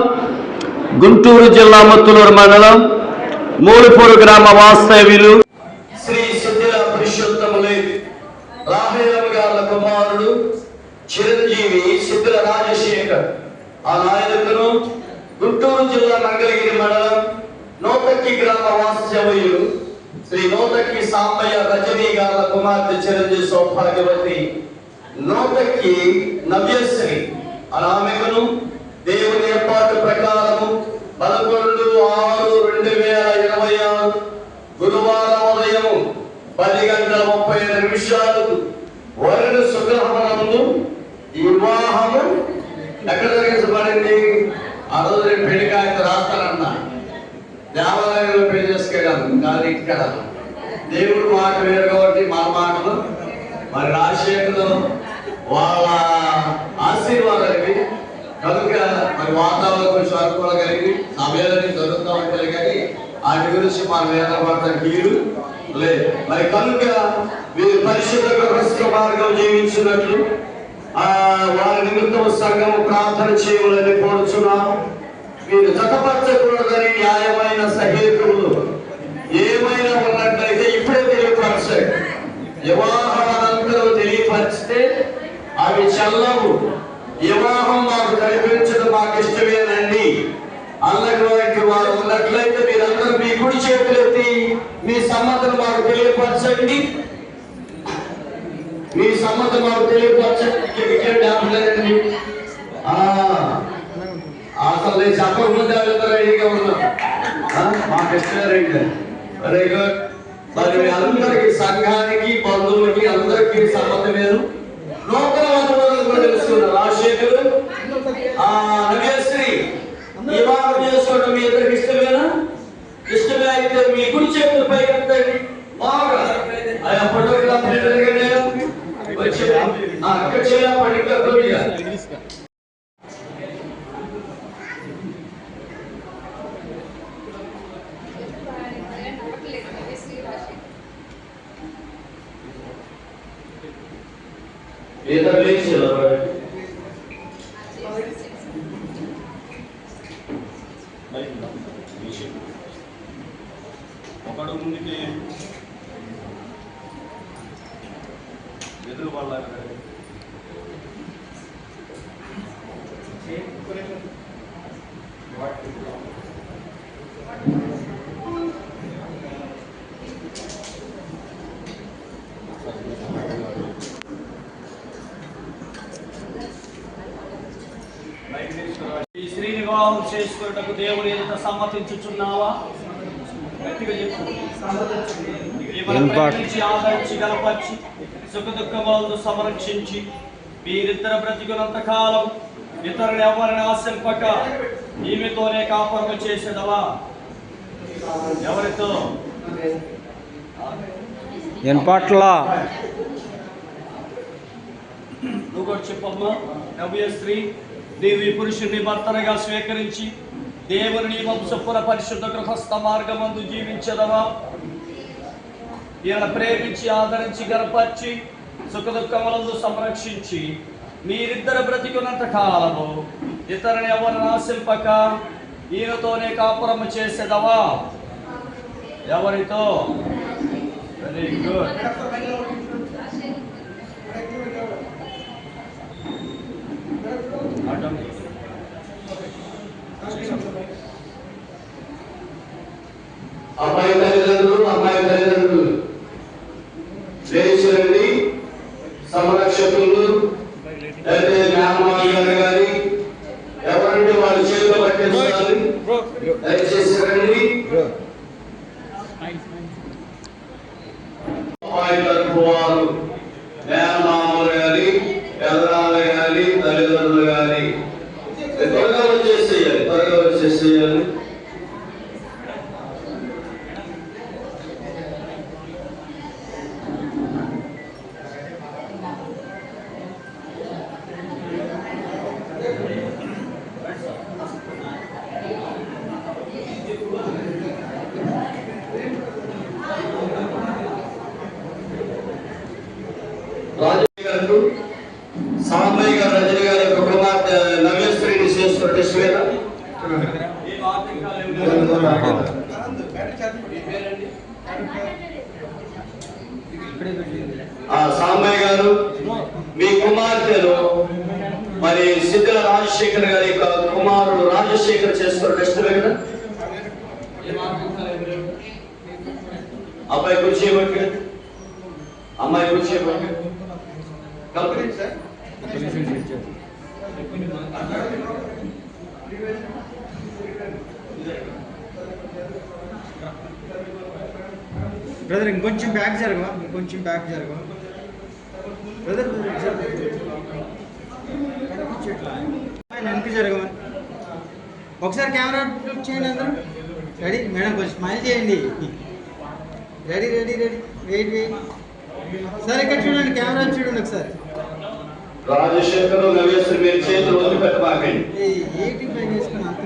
గుంటూరు జిల్లా ముత్తులూరు మండలం మూలపూరు గ్రామ వాస్తవ్యులు శ్రీ సిద్ధిల పురుషోత్తములే రాహేలమ్మ గారి కుమారుడు చిరంజీవి సిద్ధిల రాజశేఖర్ ఆ నాయకును గుంటూరు జిల్లా మంగళగిరి మండలం నోతక్కి గ్రామ వాస్తవ్యులు శ్రీ నోతక్కి సాంబయ్య రజనీ గారి కుమార్తె చిరంజీవి సౌభాగ్యవతి నోతక్కి నవ్యశ్రీ ఆమెకును దేవుని ఏర్పాటు ప్రకారము 11/6/2026 గురువారం ఉదయం 10:35 వరుణ శుక్రవారము వివాహము ఎక్కడ జరిగించబడింది? ఆ రోజు నేను పెళ్లి కాగితం రాస్తానన్నా, దేవాలయంలో పెళ్లి చేసుకెళ్ళాను, కానీ ఇక్కడ దేవుడు మాట వేరు కాబట్టి మన మాటలు మరి రాజశేఖర్ వాళ్ళ ఆశీర్వాదాలు కనుక మరి వాతావరణం కొంచెం అనుకూలం కలిగి సమయాన్ని జరుగుతూ ఉంటాయి, కానీ వాటి గురించి మన వేదపడతానికి వీలు లేదు. మరి కనుక వీరు పరిశుద్ధ క్రైస్త మార్గం జీవించినట్లు వారి నిమిత్తం సంఘం ప్రార్థన చేయమని కోరుచున్నాము. వీరు జతపరచకూడదని న్యాయమైన సహేతులు ఏమైనా ఉన్నట్లయితే ఇప్పుడే తెలియపరచండి. వివాహానంతరం తెలియపరిస్తే అవి చల్లవు. వివాహం మాకు కల్పించడం మాకు ఇష్టమేనండి అన్నటువంటి వారు ఉన్నట్లయితే మీరందరూ మీ కుడి చేతులెత్తి మీ సమ్మతం మాకు తెలియపరచండి. మీ సమ్మతం మాకు తెలియపరచండి. అసలు నేను చెప్పకుండా రెడీగా ఉన్నాం, మాకు ఇష్టమేనండి. Very good. మరి మీ అందరికి సంఘానికి బంధువులకి అందరికీ సమ్మతమేను. నూతన వధువులను కూడా తెలుసుకున్నారు. రాజశేఖర్ నవ్యశ్రీ వివాహం చేసుకోవడం మీ ఇద్దరికి ఇష్టమేనా? ఇష్టమే అయితే మీ కుడి చేతులు పైకి ఎత్తండి. బాగా ఆయా ఫోటోగ్రాఫ్ వచ్చి అక్కడ చేయాలి. ఏదో లేచి ఒకడు ముందుకి ఎదురు వాళ్ళ ఈ స్త్రీ వివాహం చేసుకున్నటకు దేవుని ఎదుట సమ్మతించుచున్నావా? గట్టిగా చెప్పు. ఆదరించి గలపరిచి సుఖ దుఃఖములను సంరక్షించి మీరిద్దరు బ్రతికున్నంత కాలం ఇతరులు ఎవరిని ఆశింపక ఈమెతోనే కాపురము చేసేదవా? ఎవరితో? నువ్వు కూడా చెప్పమ్మా. నవ్య స్త్రీ, నీవు ఈ పురుషుని భర్తగా స్వీకరించి దేవుని నియమం చొప్పున పరిశుద్ధ గృహస్థ మార్గమందు జీవించదవా? ఈయన ప్రేమించి ఆదరించి గనపరిచి సుఖదుఖములందు సంరక్షించి మీరిద్దరు బ్రతికున్నంత కాలము ఇతరుని ఎవరిని ఆశింపక ఈయనతోనే కాపురము చేసేదవా? ఎవరితో? Very good. అమ్మాయి తల్లిదండ్రులు లేచిరండి. సంరక్షకులు అయితే జ్ఞానమార్గాలు కానీ ఎవరంటే వాళ్ళ చేతిలో పట్టేస్తారు. దయచేసి రండి. అమ్మాయి తరపు వారు జ్ఞానమామలు కానీ పెదనాలు కానీ తల్లిదండ్రులు కానీ త్వరగా వచ్చేసేయాలి. సాంబయ్య గారు రజని గారి యొక్క కుమార్తె నవ్యశ్రీని చేస్తున్న టెస్ట్ మీద సాంబయ్య గారు మీ కుమార్తెను మరి సిద్ధుల రాజశేఖర్ గారి యొక్క కుమారుడు రాజశేఖర్ చేస్తున్న టెస్ట్ మీద అబ్బాయి కూర్చోబట్టి అమ్మాయి కూర్చోబట్టి కంప్లీట్ సార్. బ్రదర్ ఇంకొంచెం బ్యాక్ జరగవా? బ్రదర్ వెనక్కి జరగవా? ఒకసారి కెమెరా ఫ్లిప్ చేయండి అందరూ. రెడీ మేడం, కొంచెం స్మైల్ చేయండి. Ready wait. సార్ ఇక్కడ చూడండి, కెమెరా చూడండి ఒకసారి. రాజశేఖర్ నవ్యశ్రీ మీరు చేతులు వదిలిపెట్టమాకండి. ఏంటి పైన వేసుకుని అంత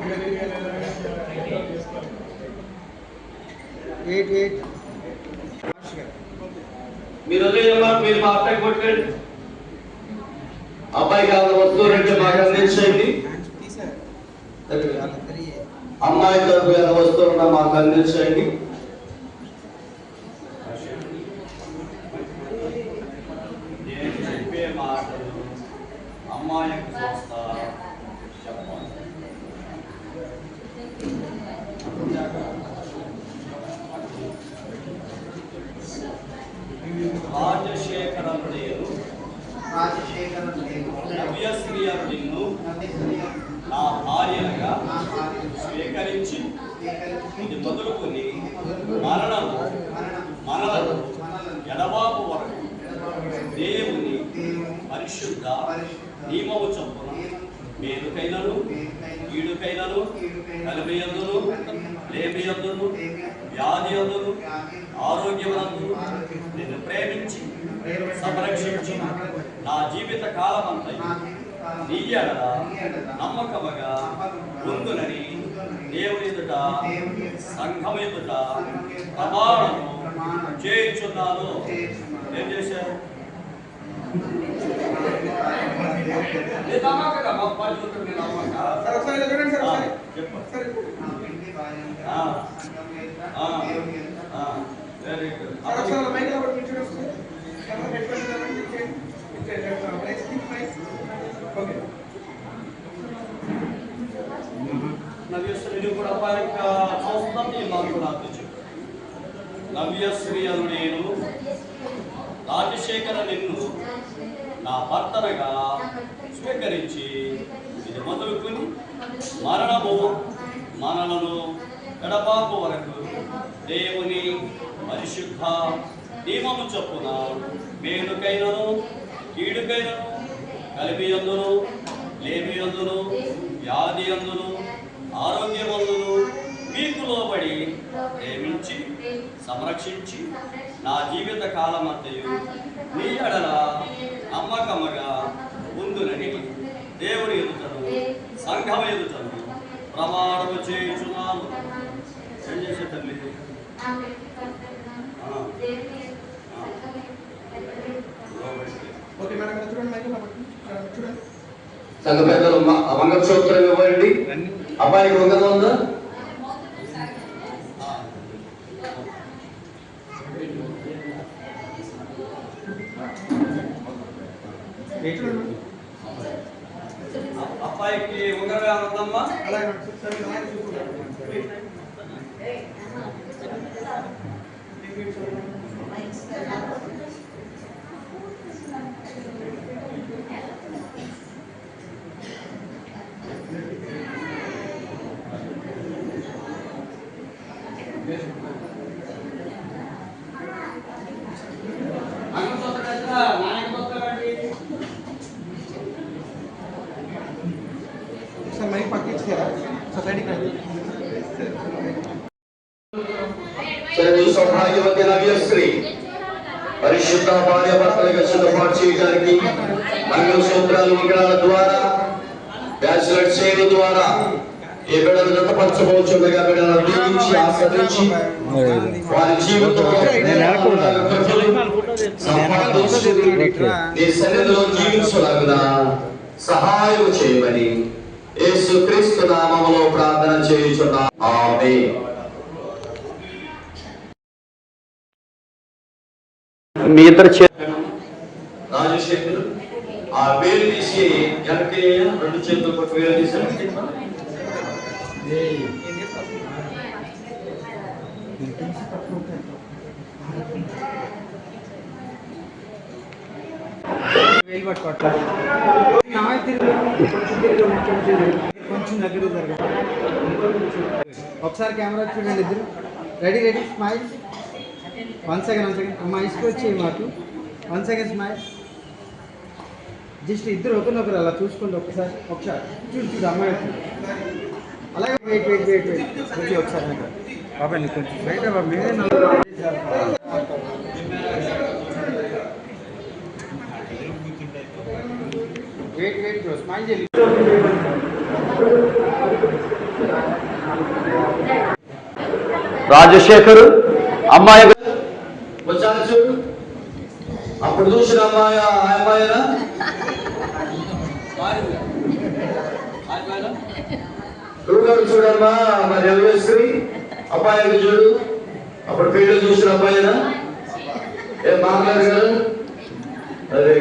వెయిట్. మీరు వదిలేయమ్మా, మీరు మా అబ్బాయి కొట్టండి. అబ్బాయికి కావాల్సిన వస్తువులంటే మాకు అందించండి. అమ్మాయి తరపు ఏమైనా వస్తువులున్నా మాకు అందించండి. అమ్మాయికి చూస్తా చెప్పాలి. రాజశేఖర నవ్యశ్రీ నిన్ను నా భార్యగా స్వీకరించి ఇది మొదలుకొని మనలను ఎడబాపు వరకు దేవుని పరిశుద్ధ నియమము చొప్పున మేలుకైనను కీడుకైనను కలిమియందును లేమియందును వ్యాధియందును ఆరోగ్యమునందును నిన్ను ప్రేమించి సంరక్షించి నా జీవిత కాలమంతయు నీ ఎడల నమ్మకముగా ఉందునని దేవుని ఎదుట సంఘం ఎదుట ప్రమాణము చేయించున్నాను. ఏం చేశారు? Very good. నవ్యశ్రీ కూడా చూస్తాం. మాకు నాకు చెప్పు. నవ్యశ్రీ అను నేను రాజశేఖర నిన్ను నా భర్తనగా స్వీకరించి ఇది మొదలుకొని మనలను ఎడబాపు వరకు దేవుని పరిశుద్ధ నియమము చొప్పున మేలుకైనను కీడుకైనను కలిమియందును లేమియందును వ్యాధియందును ఆరోగ్యమందును మీకు లోబడి ప్రేమించి సంరక్షించి నా జీవిత కాలమంతయు నీ ఎడల నమ్మకముగా ఉందునని దేవుని ఎదుటను సంఘం ఎదుటను ప్రమాణము చేయుచున్నాను. ఏం చేసే తల్లి? సంఘ పెద్దలు మంగళసూత్రం ఇవ్వండి. అబ్బాయికి ఉంగరం ఉందా? అబ్బాయికి ఉంగరం ఉందమ్మా. సౌభాగ్యవతి నవ్యశ్రీ పరిశుద్ధ భార్య భర్తలుగా సిద్ధపాటు చేయడానికి మంగళసూత్రాలు ఉంగరాల ద్వారా బ్యాచిలర్ సేవ ద్వారా ఈ బిడ్డలు జతపరచబోచుండగా బిడ్డలను దీవించి ఆస్వాదించి వారి జీవితంలో నీ సన్నిధిలో జీవించలాగునా సహాయం చేయమని యేసుక్రీస్తు నామములో ప్రార్థన చేయుచున్నాము. ఆమేన్. మీ ఇద్దరు రాజశేఖర్ ఆ వేలు తీసి వెనక్కి రెండు చేతులు పట్టు వేలు తీసి కొంచెం దగ్గర జరగదు. ఒకసారి కెమెరా చూడండి ఇద్దరు. Ready ready smile. 1 సెకండ్ అమ్మా ఇసుకొచ్చి మాకు 1 సెకండ్ స్మైల్. జస్ట్ ఇద్దరు ఒకరినొకరు అలా చూసుకోండి. ఒకసారి చూడు అమ్మాయి అలాగే వెయిట్ కొంచెం ఒకసారి బాబాయ్ నీకు కొంచెం బయట మేమే వెయిట్ బ్రో స్మైల్ చేయాలి. రాజశేఖర్ అమ్మాయి వచ్చాను చూడు. అప్పుడు చూసిన అమ్మాయి ఆ అమ్మాయినా చూడమ్మా మరి ఎల్వేశ్వరి అబ్బాయికి చూడు. అప్పుడు పెళ్లి చూసిన అబ్బాయినా ఏం మాట్లాడు కదా. అదే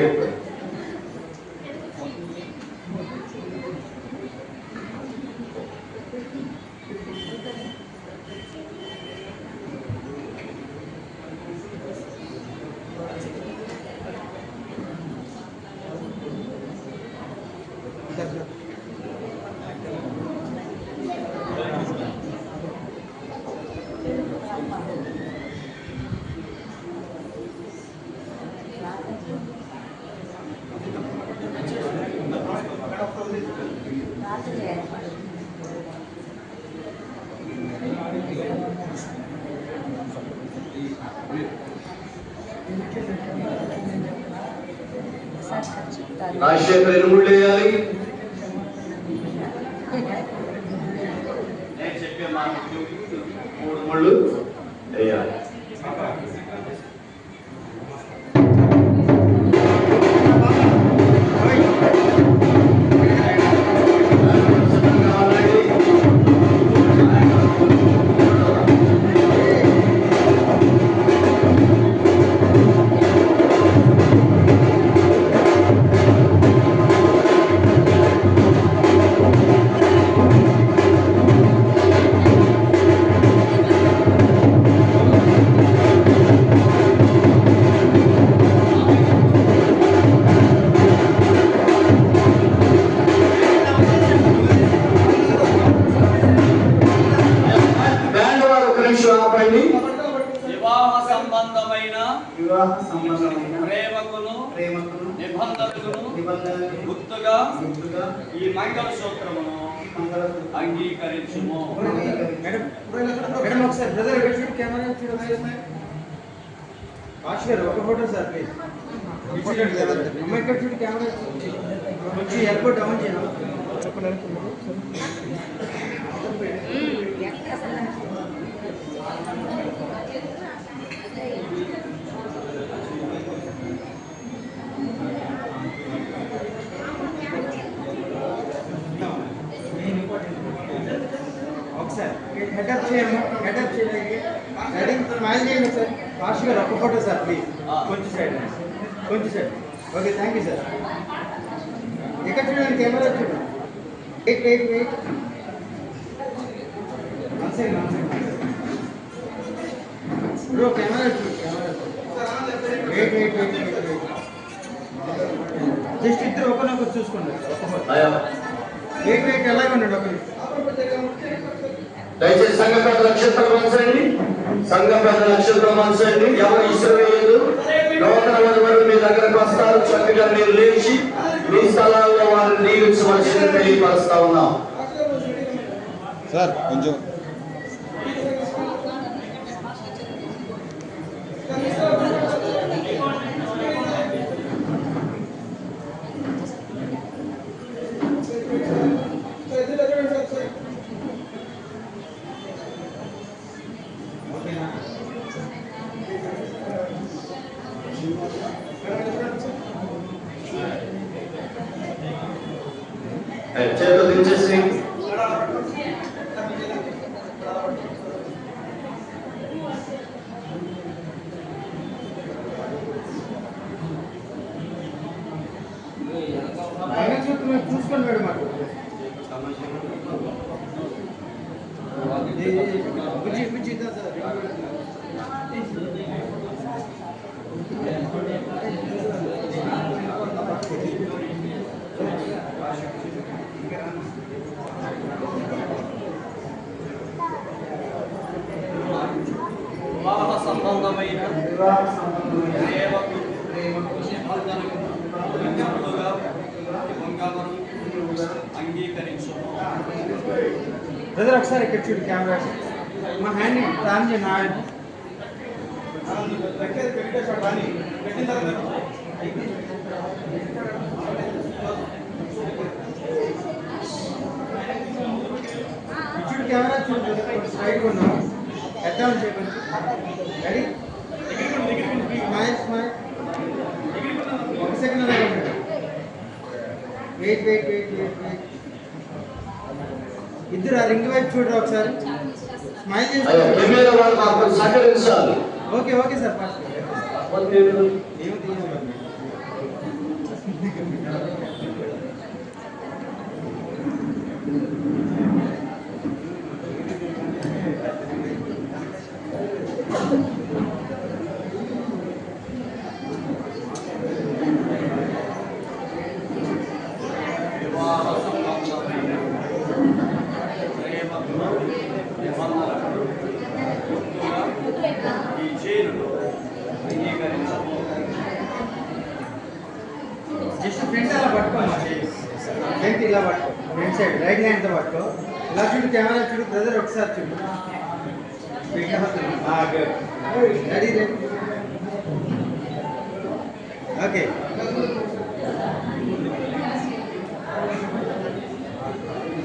రాజశేఖర్ ఎన్ని ముళ్ళు వేయాలి? నేను చెప్పే మాట 3 ముళ్ళు వేయాలి. వివాహ సంబంధమైన ప్రేమకును నిబంధనకును గుర్తుగా ఈ మంగళ సూత్రమును అంగీకరించుము. ఒక ఫోటో సార్ ప్లీజ్. అమ్మాయి ఇక్కడ చూడు కెమెరా కొంచెం ఎయిర్పోర్ట్ డౌన్ చేయాలి. హెడప్ చేయము, హెడప్ చేయడానికి రెడీ స్మైల్ చేయండి సార్. ఫాస్ట్ గారు ఒక ఫోటో సార్ ప్లీజ్. కొంచెం సైడ్, కొంచెం side. Okay, thank you sir. ఎక్కడ చూడండి, కెమెరా చూడండి. Wait wait wait, one second bro, camera చూడు, camera wait wait wait wait. Just ఇద్దరు ఒకరినొకరు చూసుకోండి. వెయిట్ వెయిట్ ఎలాగ ఉండండి ఒకరు. దయచేసి సంఘ పెద్ద నక్షత్రం మనసండి, సంఘ పెద్ద నక్షత్రం మనసండి. ఎవరు ఇష్టం లేదు, నూతన వరకు మీ దగ్గరకు వస్తారు. చక్కగా మీరు లేచి మీ స్థలాల్లో వారిని దీవించవలసింది తెలియపరుస్తా ఉన్నాం. సార్ కొంచెం చేతులు దించేసి చూసుకోండి మేడం. మాకు బుజ్జి బుజ్జి వివాహ సంబంధమైన అంగీకరించు. బ్రదర్ ఒకసారి ఇక్కడ చూడు, కెమెరా మా హ్యాండ్ ప్లాన్ చేయండి. చూడు కెమెరా చూడు, స్ట్రైట్ ఉన్నాం. ఎట్లా చెప్పండి. Ready, smile smile. ఒక సెకండ్ అలాగే ఉండండి. Wait wait wait wait wait. ఇద్దరు ఆ రింగ్ వైపు చూడరా ఒకసారి. స్మైల్ చేసి. Okay okay sir, first just front అలా పట్టుకోండి. ఫ్రంట్ ఇలా పట్టుకో, ఫ్రంట్ సైడ్ రైట్ హ్యాండ్తో పట్టుకో. ఇలా చూడు, కెమెరా చూడు. బ్రదర్ ఒకసారి చూడు. Ready ready. ఓకే,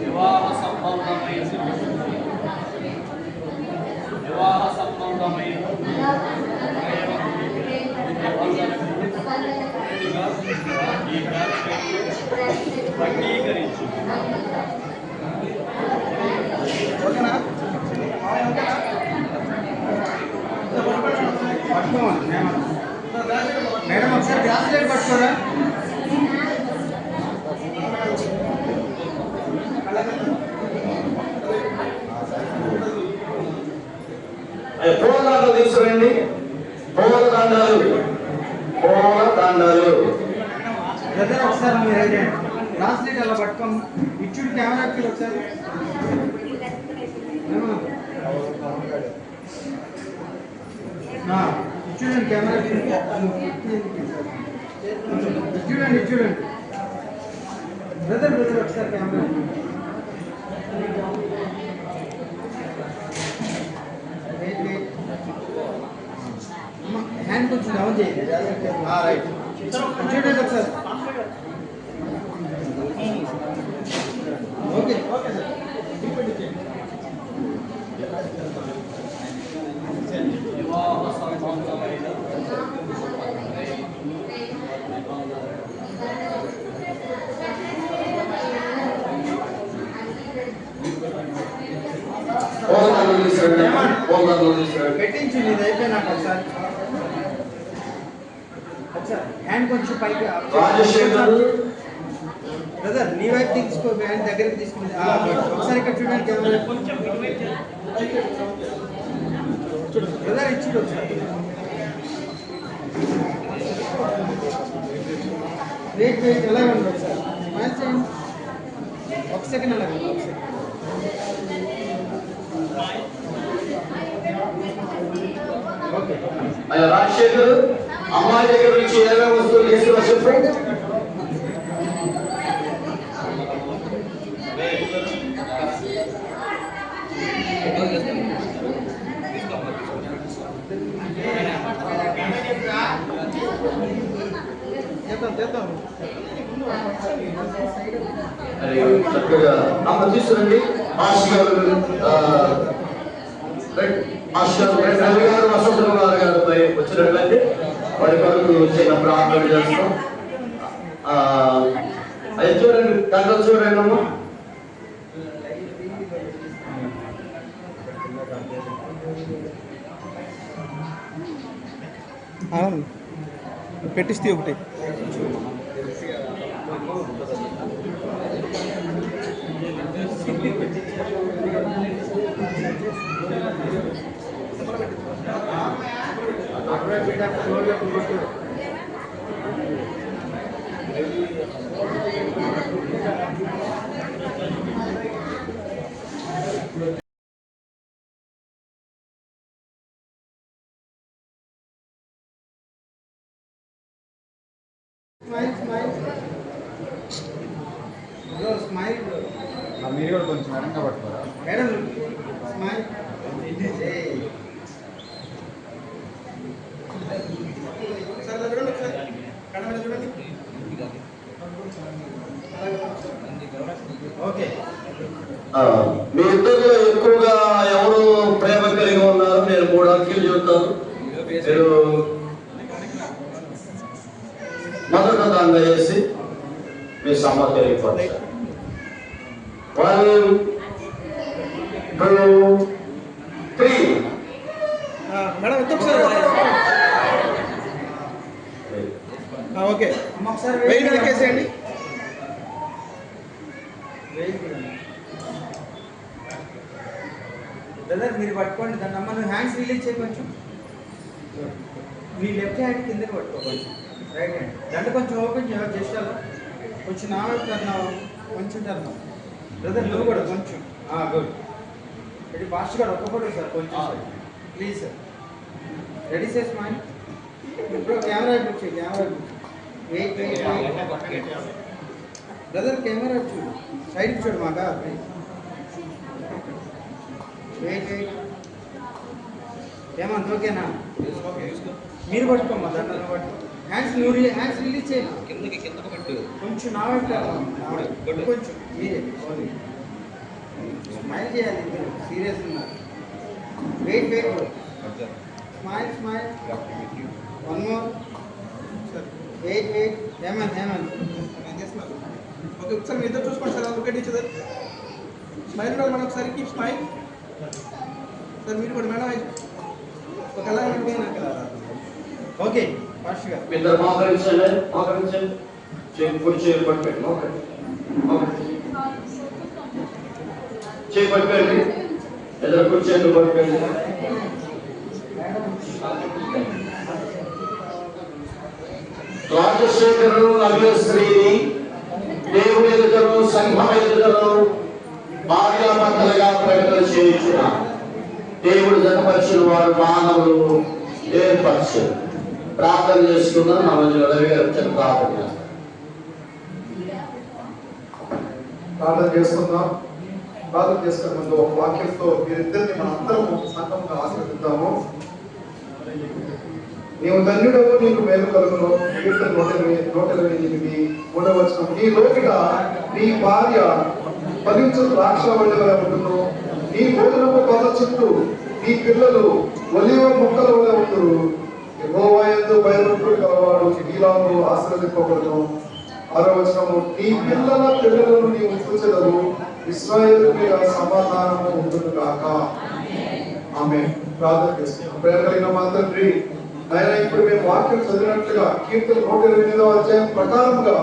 వివాహ సంబంధమైన అంగీకరించు. ఓకేనా? పట్టుకోమని మేడం ఒకసారి గ్లాస్ పట్టుకోరా. పూలదండలు తీసుకురండి. పూలదండలు, పూలదండలు. బ్రదర్ ఒకసారి మీరు ట్రాన్స్లేట్ అలా పట్టుకోం. ఇచ్చుడు కెమెరా చూడు ఒకసారి. చూడండి కెమెరా చూడండి చూడండి. బ్రదర్ బ్రదర్ ఒకసారి కెమెరా హ్యాండ్ కొంచెం డౌన్ చేయండి. రైట్, చూడండి ఒకసారి. Okay okay sir. వివాహ సంబంధమైన మోందాలు తీసుకురండి మోందాలు తీసుకురండి. పెట్టించు ఇది అయిపోయినాక ఒకసారి హ్యాండ్ కొంచెం పైకి రాజశేఖర్ బ్రదర్ నీ వైపు తీసుకో హ్యాండ్ దగ్గరికి తీసుకుంది ఒకసారి ఇక్కడ చూడండి కెమెరా చూడు బ్రదర్ ఇచ్చుడు ఒకసారి వెయిట్ వెయిట్ ఎలా ఉంది ఒకసారి స్మైల్ చేయండి ఒక సెకండ్ అలాగే ఒక సెకండ్ ఓకే అయ్యా రాజశేఖర్ అమ్మాయి దగ్గర నుంచి ఏమేమి వస్తువులు తీసుకున్నా చెప్పండి. చేద్దాం అది చక్కగా అమ్మ తీసుకురండి. మాస్టర్ గారు వసంతరావు గారిపై వచ్చినట్లయితే వారి కొరకు చిన్న ప్రార్థన చేస్తాం. అది చూడండి దాంట్లో చూడండి అమ్మ. అవును పెట్టిస్తే ఒకటి స్మైల్ మీరు కూడా కొంచెం వెనక పట్టుకోరా మేడం స్మైల్ ఓకే మీ ఇద్దరిలో ఎక్కువగా ఎవరు ప్రేమ కలిగి ఉన్నారు? నేను 3 అంకెలు చెబుతాను. మీరు మొదట దాన్ని చేసి మీ సమ్మతి తెలియపరచాలి. 1 2 3 మేడం ఎంత ఒకసారి ఓకే ఒకసారి వెయిట్ వెనకేసేయండి. బ్రదర్ మీరు పట్టుకోండి దాన్ని అమ్మ నువ్వు హ్యాండ్స్ రిలీజ్ చేయి కొంచెం మీ లెఫ్ట్ హ్యాండ్ కిందకి పట్టుకో కొంచెం రైట్ హ్యాండ్ దాంట్లో కొంచెం ఓపెన్ చేయాలి జస్ట్ అలా కొంచెం నా వైపు టర్నావు కొంచెం టర్నావు బ్రదర్ నువ్వు కూడా కొంచెం గుడ్ రెడీ ఫాస్ట్ కూడా ఒక్కొక్కటి సార్ కొంచెం సార్ ప్లీజ్ సార్ రెడీ సేస్ మైండ్ ఇప్పుడు కెమెరా అయిపోయి camera wait wait brother camera చూడు సైడ్ చూడు మాకా వెయిట్ వెయిట్ ఏమంత ఓకేనా మీరు పట్టుకోమ్మా దాంట్లో పట్టుకో హ్యాండ్స్ నువ్వు హ్యాండ్స్ రిలీజ్ చేయండి కిందకి పెట్టు కొంచెం నా వైపు కొంచెం మీరే స్మైల్ చేయాలి ఇద్దరు సీరియస్ ఉన్నారు wait wait smile smile one more wait wait Hemanth Hemanth okay ఒకసారి మీ ఇద్దరు చూసుకోండి సార్ ఓకే టీచర్ స్మైల్ కూడా మనం ఒకసారి కీప్ స్మైల్ సార్ మీరు కూడా మేడం ఒక ఎలా ఓకే ఫాస్ట్గా ఇద్దరు మోకరించండి కుడి చేయి పట్టుకోండి చేయి పట్టుకోండి ఇద్దరు కుడి చేతులు పట్టుకోండి. రాజశేఖరు నవ్యశ్రీని దేవుడి ఎదుటను సంఘం ఎదుటను భార్యాభర్తలుగా ప్రకటన చేయించిన దేవుడు జతపరిచిన వారు మానవులు ఏర్పరచారు. ప్రార్థన చేసుకున్నాను నా మధ్య రవి గారు చిన్న ప్రార్థన చేస్తాను. ప్రార్థన చేసుకుందాం. ప్రార్థన చేసుకునే ముందు ఒక వాక్యంతో మీరిద్దరిని మన అందరం సంఘంగా ఆశీర్వదిద్దాము. నీవు ధన్యుడవు నీకు మేలు కలుగును. 128 వచనం. నీ లోకిట నీ భార్య ఫలించు ద్రాక్షవల్లి వలె ఉండును. నీ భోజనపు కొల చుట్టూ నీ పిల్లలు ఒలివ మొక్కల వలె ఉండురు. యెహోవా యందు భయభక్తులు గలవాడు నీలాగు ఆశీర్వదింపబడును. 6వ వచనము. నీ పిల్లల పిల్లలను నీవు చూచెదవు. ఇశ్రాయేలు మీద సమాధానము ఉండును గాక. ఆమె ప్రార్థన చేస్తున్నాం. ప్రేమ కలిగిన మా తండ్రి, నాయన ఇప్పుడు మేము వాక్యం చదివినట్లుగా కీర్తన 128వ అధ్యాయం ప్రకారంగా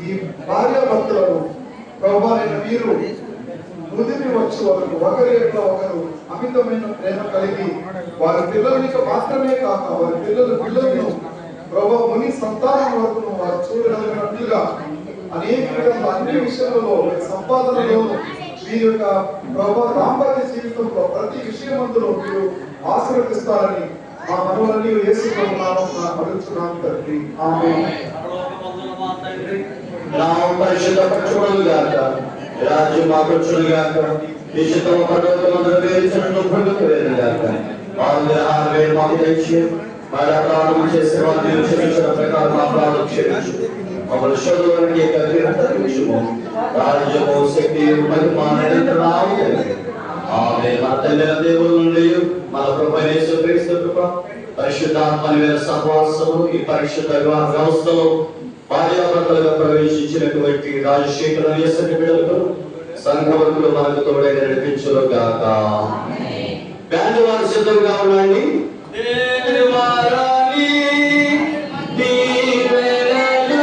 ఈ భార్యాభర్తలను ప్రభువా మీరు ముదిరి వచ్చే వరకు ఒకరి యొక్క ఒకరు అమితమైన ప్రేమ కలిగి వారి పిల్లలకి మాత్రమే కాక వారి పిల్లలను ప్రభు ముని సంతానం వరకు వారు చూడగలిగినట్లుగా అనేక విధంగా అన్ని విషయాలలో సంపాదనలోను మీ యొక్క ప్రభు దాంపత్య జీవితంలో ప్రతి విషయమందులో మీరు ఆశీర్వదిస్తారని మా మనవలని యేసు ప్రభు నామమున అడుగుతున్నాం తండ్రి. ఆమేన్. పరలోకమందున మా తండ్రి, నామం పరిశుద్ధపరచబడుగాక, రాజ్యం మాకొచ్చునుగాక, మీ చిత్తము పరలోకమందున వేరుచున్నట్లు భూమికి వేరుగాక. ఆహారం వేరు మాకు దయచేయి, మా అపరాధములు చేసే వారిని మీరు క్షమించిన ప్రకారం మా అపరాధములు క్షమించు. మమ్మల్ని శోధనలోనికి తప్పించుము. రాజ్యము శక్తి మహిమ నిరంతరము తండ్రి. ఆమేన్. మన తండ్రి దేవుని నుండి మన ప్రభువైన యేసుక్రీస్తు కృప, పరిశుద్ధాత్మ సహవాసము ఈ పరిశుద్ధ వివాహ వ్యవస్థలో భార్యాభర్తలుగా ప్రవేశించినటువంటి రాజశేఖర యేసరి బిడ్డలకు సంఘవర్గులు మనకు తోడై నడిపించుగాక. బ్యాండ్ వారు సిద్ధంగా ఉండండి. దేవారాణి దీవెనలు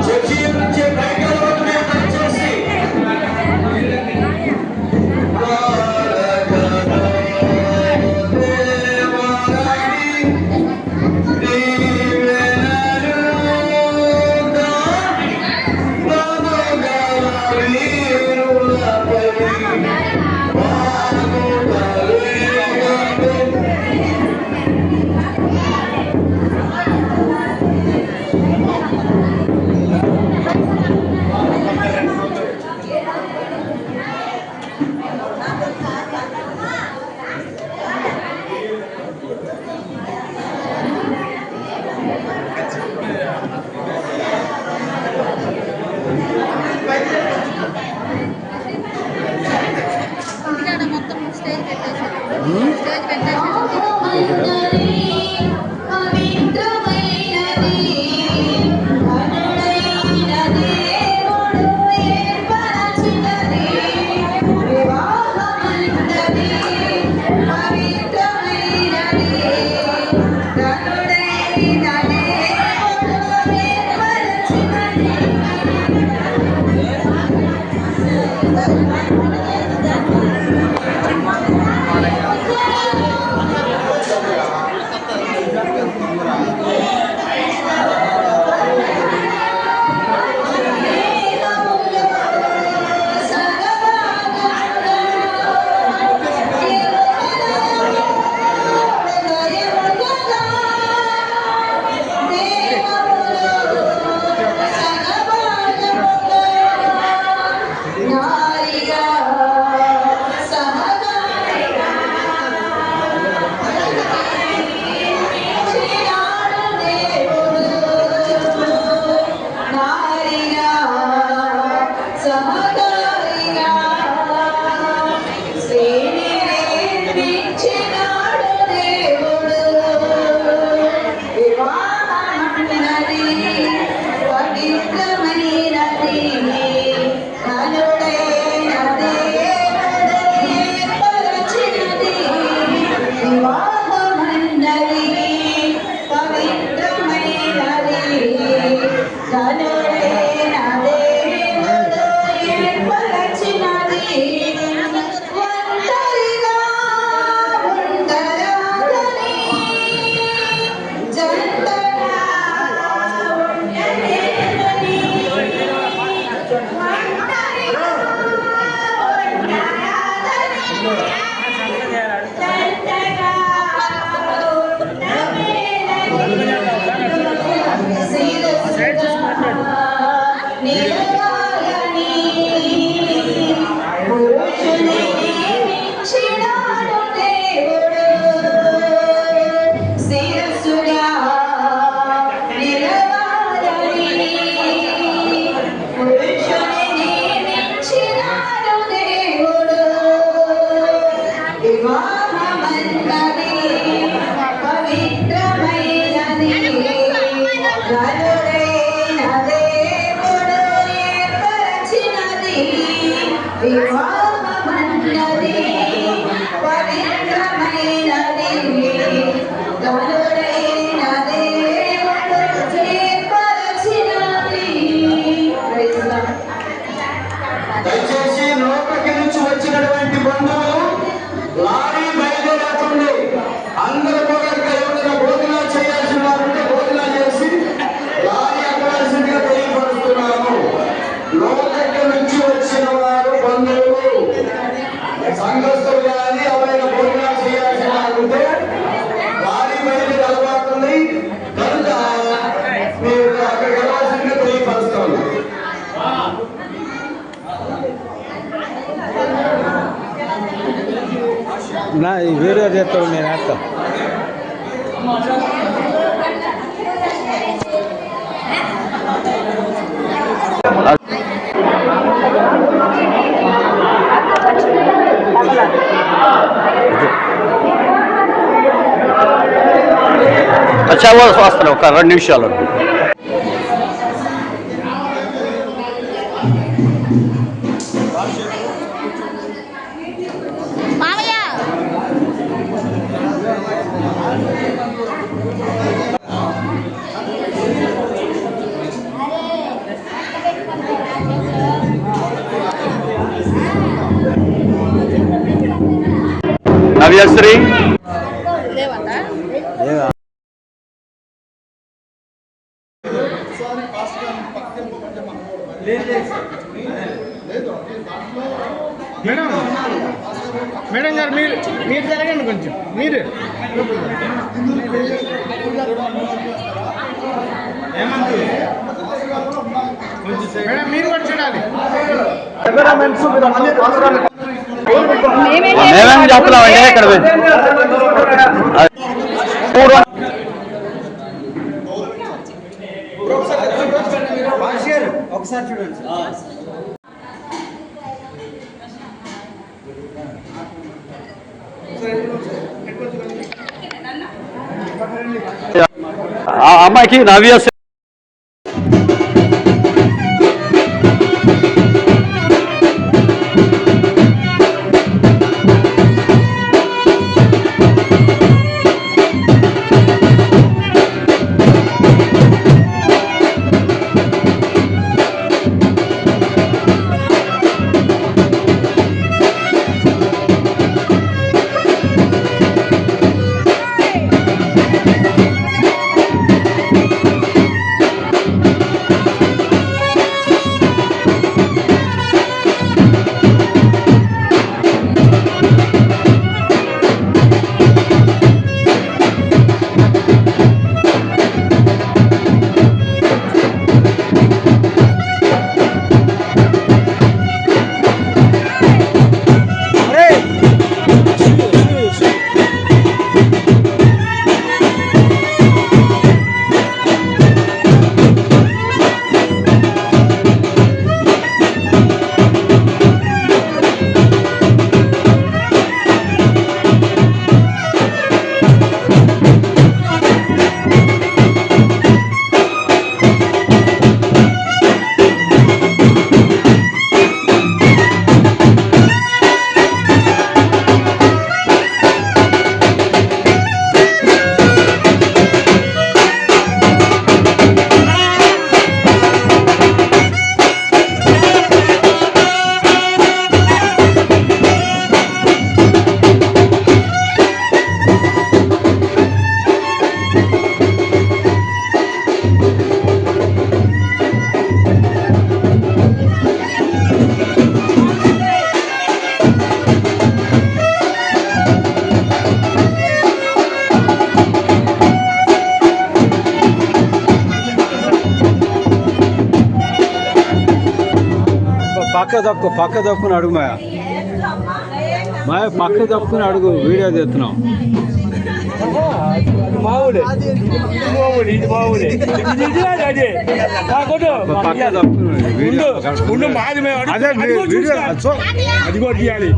చర్చి నుంచి బయట వచ్చి నిలవాలని పురుషుని నియమించినాడు దేవుడు. శిరస్సుగా నిలవాలని పురుషుని నియమించినాడు దేవుడు. వివాహమన్నది పవిత్రమైనది, గనుడైన దేవుడు ఏర్పరచినది. వివాహమన్నది పవిత్రమైనది, గనుడైన దేవుడు ఏర్పరచినది. Praise the Lord. దయచేసి లోపలికి నుంచి వచ్చినటువంటి బంధువులు లారీ బయలుదేరుతుంది. అందరూ కూడా ఇక్కడ ఎవరైనా భోజనాలు చేయాల్సిన వారుంటే భోజనాలు చేసి లారీ అక్కడాల్సిందిగా తెలియపరుస్తున్నాము. లోపలికి నుంచి వచ్చిన వారు బంధువులు సంఘస్థులు కానీ ఎవరైనా భోజనాలు చేయాల్సిన వారుంటే లారీ బయలుదేరి అలవాటుంది కనుక మీరు అక్కడికి వెళ్ళాల్సిందిగా తెలియపరుస్తాము. నా ఈ వీడియో చేస్తాడు, నేను వేస్తా. అచ్చా వస్తాను ఒక 2 నిమిషాలు. నవ్యశ్రీ మేడం మేడం గారు మీరు జరగండి కొంచెం. మీరు మేడం మీరు కూడా చూడాలి. మేమేం చెప్పలేమండి ఇక్కడ ఒకసారి చూడండి. ఆ అమ్మాయికి నవ్య పక్క తప్పుకుని అడుగు మాయ పక్క తప్పుకుని అడుగు వీడియో తీస్తున్నాం. అది కూడా తీయాలి.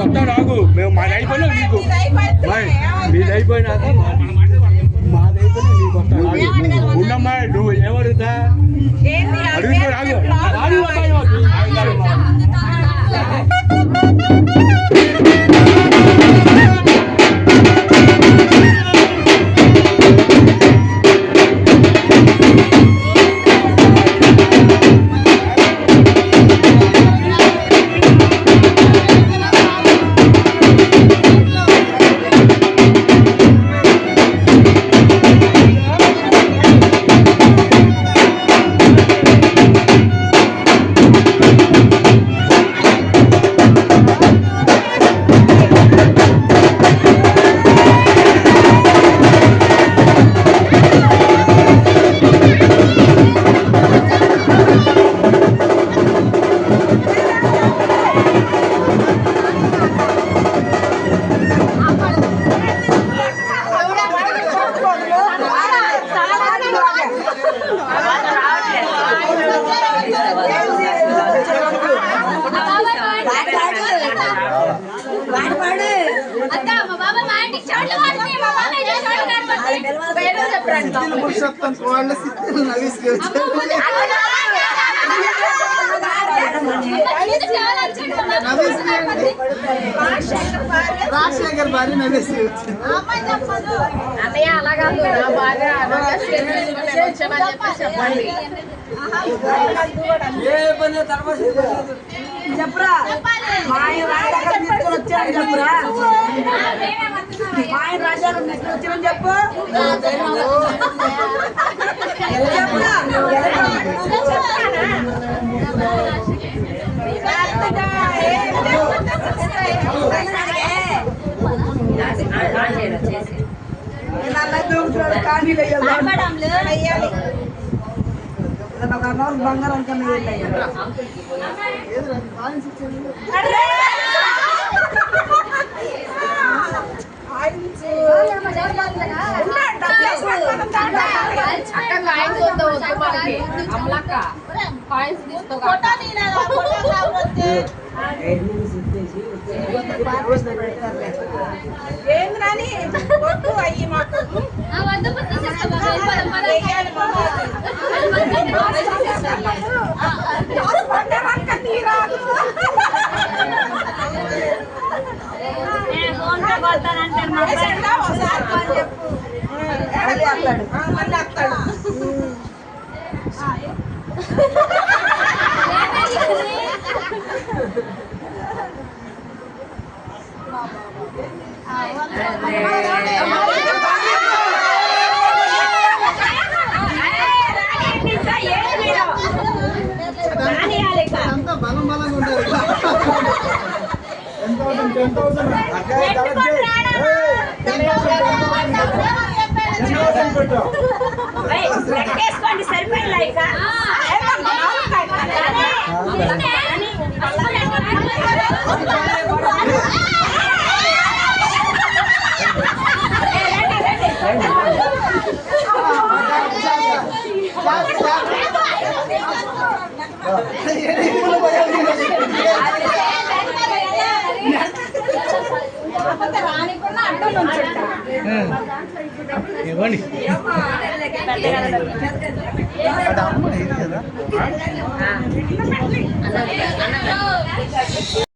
వస్తా రాగు, మేము మాది అయిపోయినా నీకు మీది అయిపోయినాక మాది అయిపోయినా నీకు వస్తా రాగు. ఉన్నమ్మా నువ్వు ఏమడుగుతా అడుగుతా రాగు. రాజశేఖర్ భార్య నవ్వేసి అన్నయ్య అలాగా బాగా చెప్పండి. చెప్పురా మా ఆయన తీసుకొని వచ్చాను చెప్పురా మా ఆయన రాజాలు తీసుకొని వచ్చామని చెప్పు బంగారం కన్నా ఏంద్రాని అయ్యి మాకు అంతా బలం బలంగా ఉంటారు. సరిపోయింది ఇవ్వండి.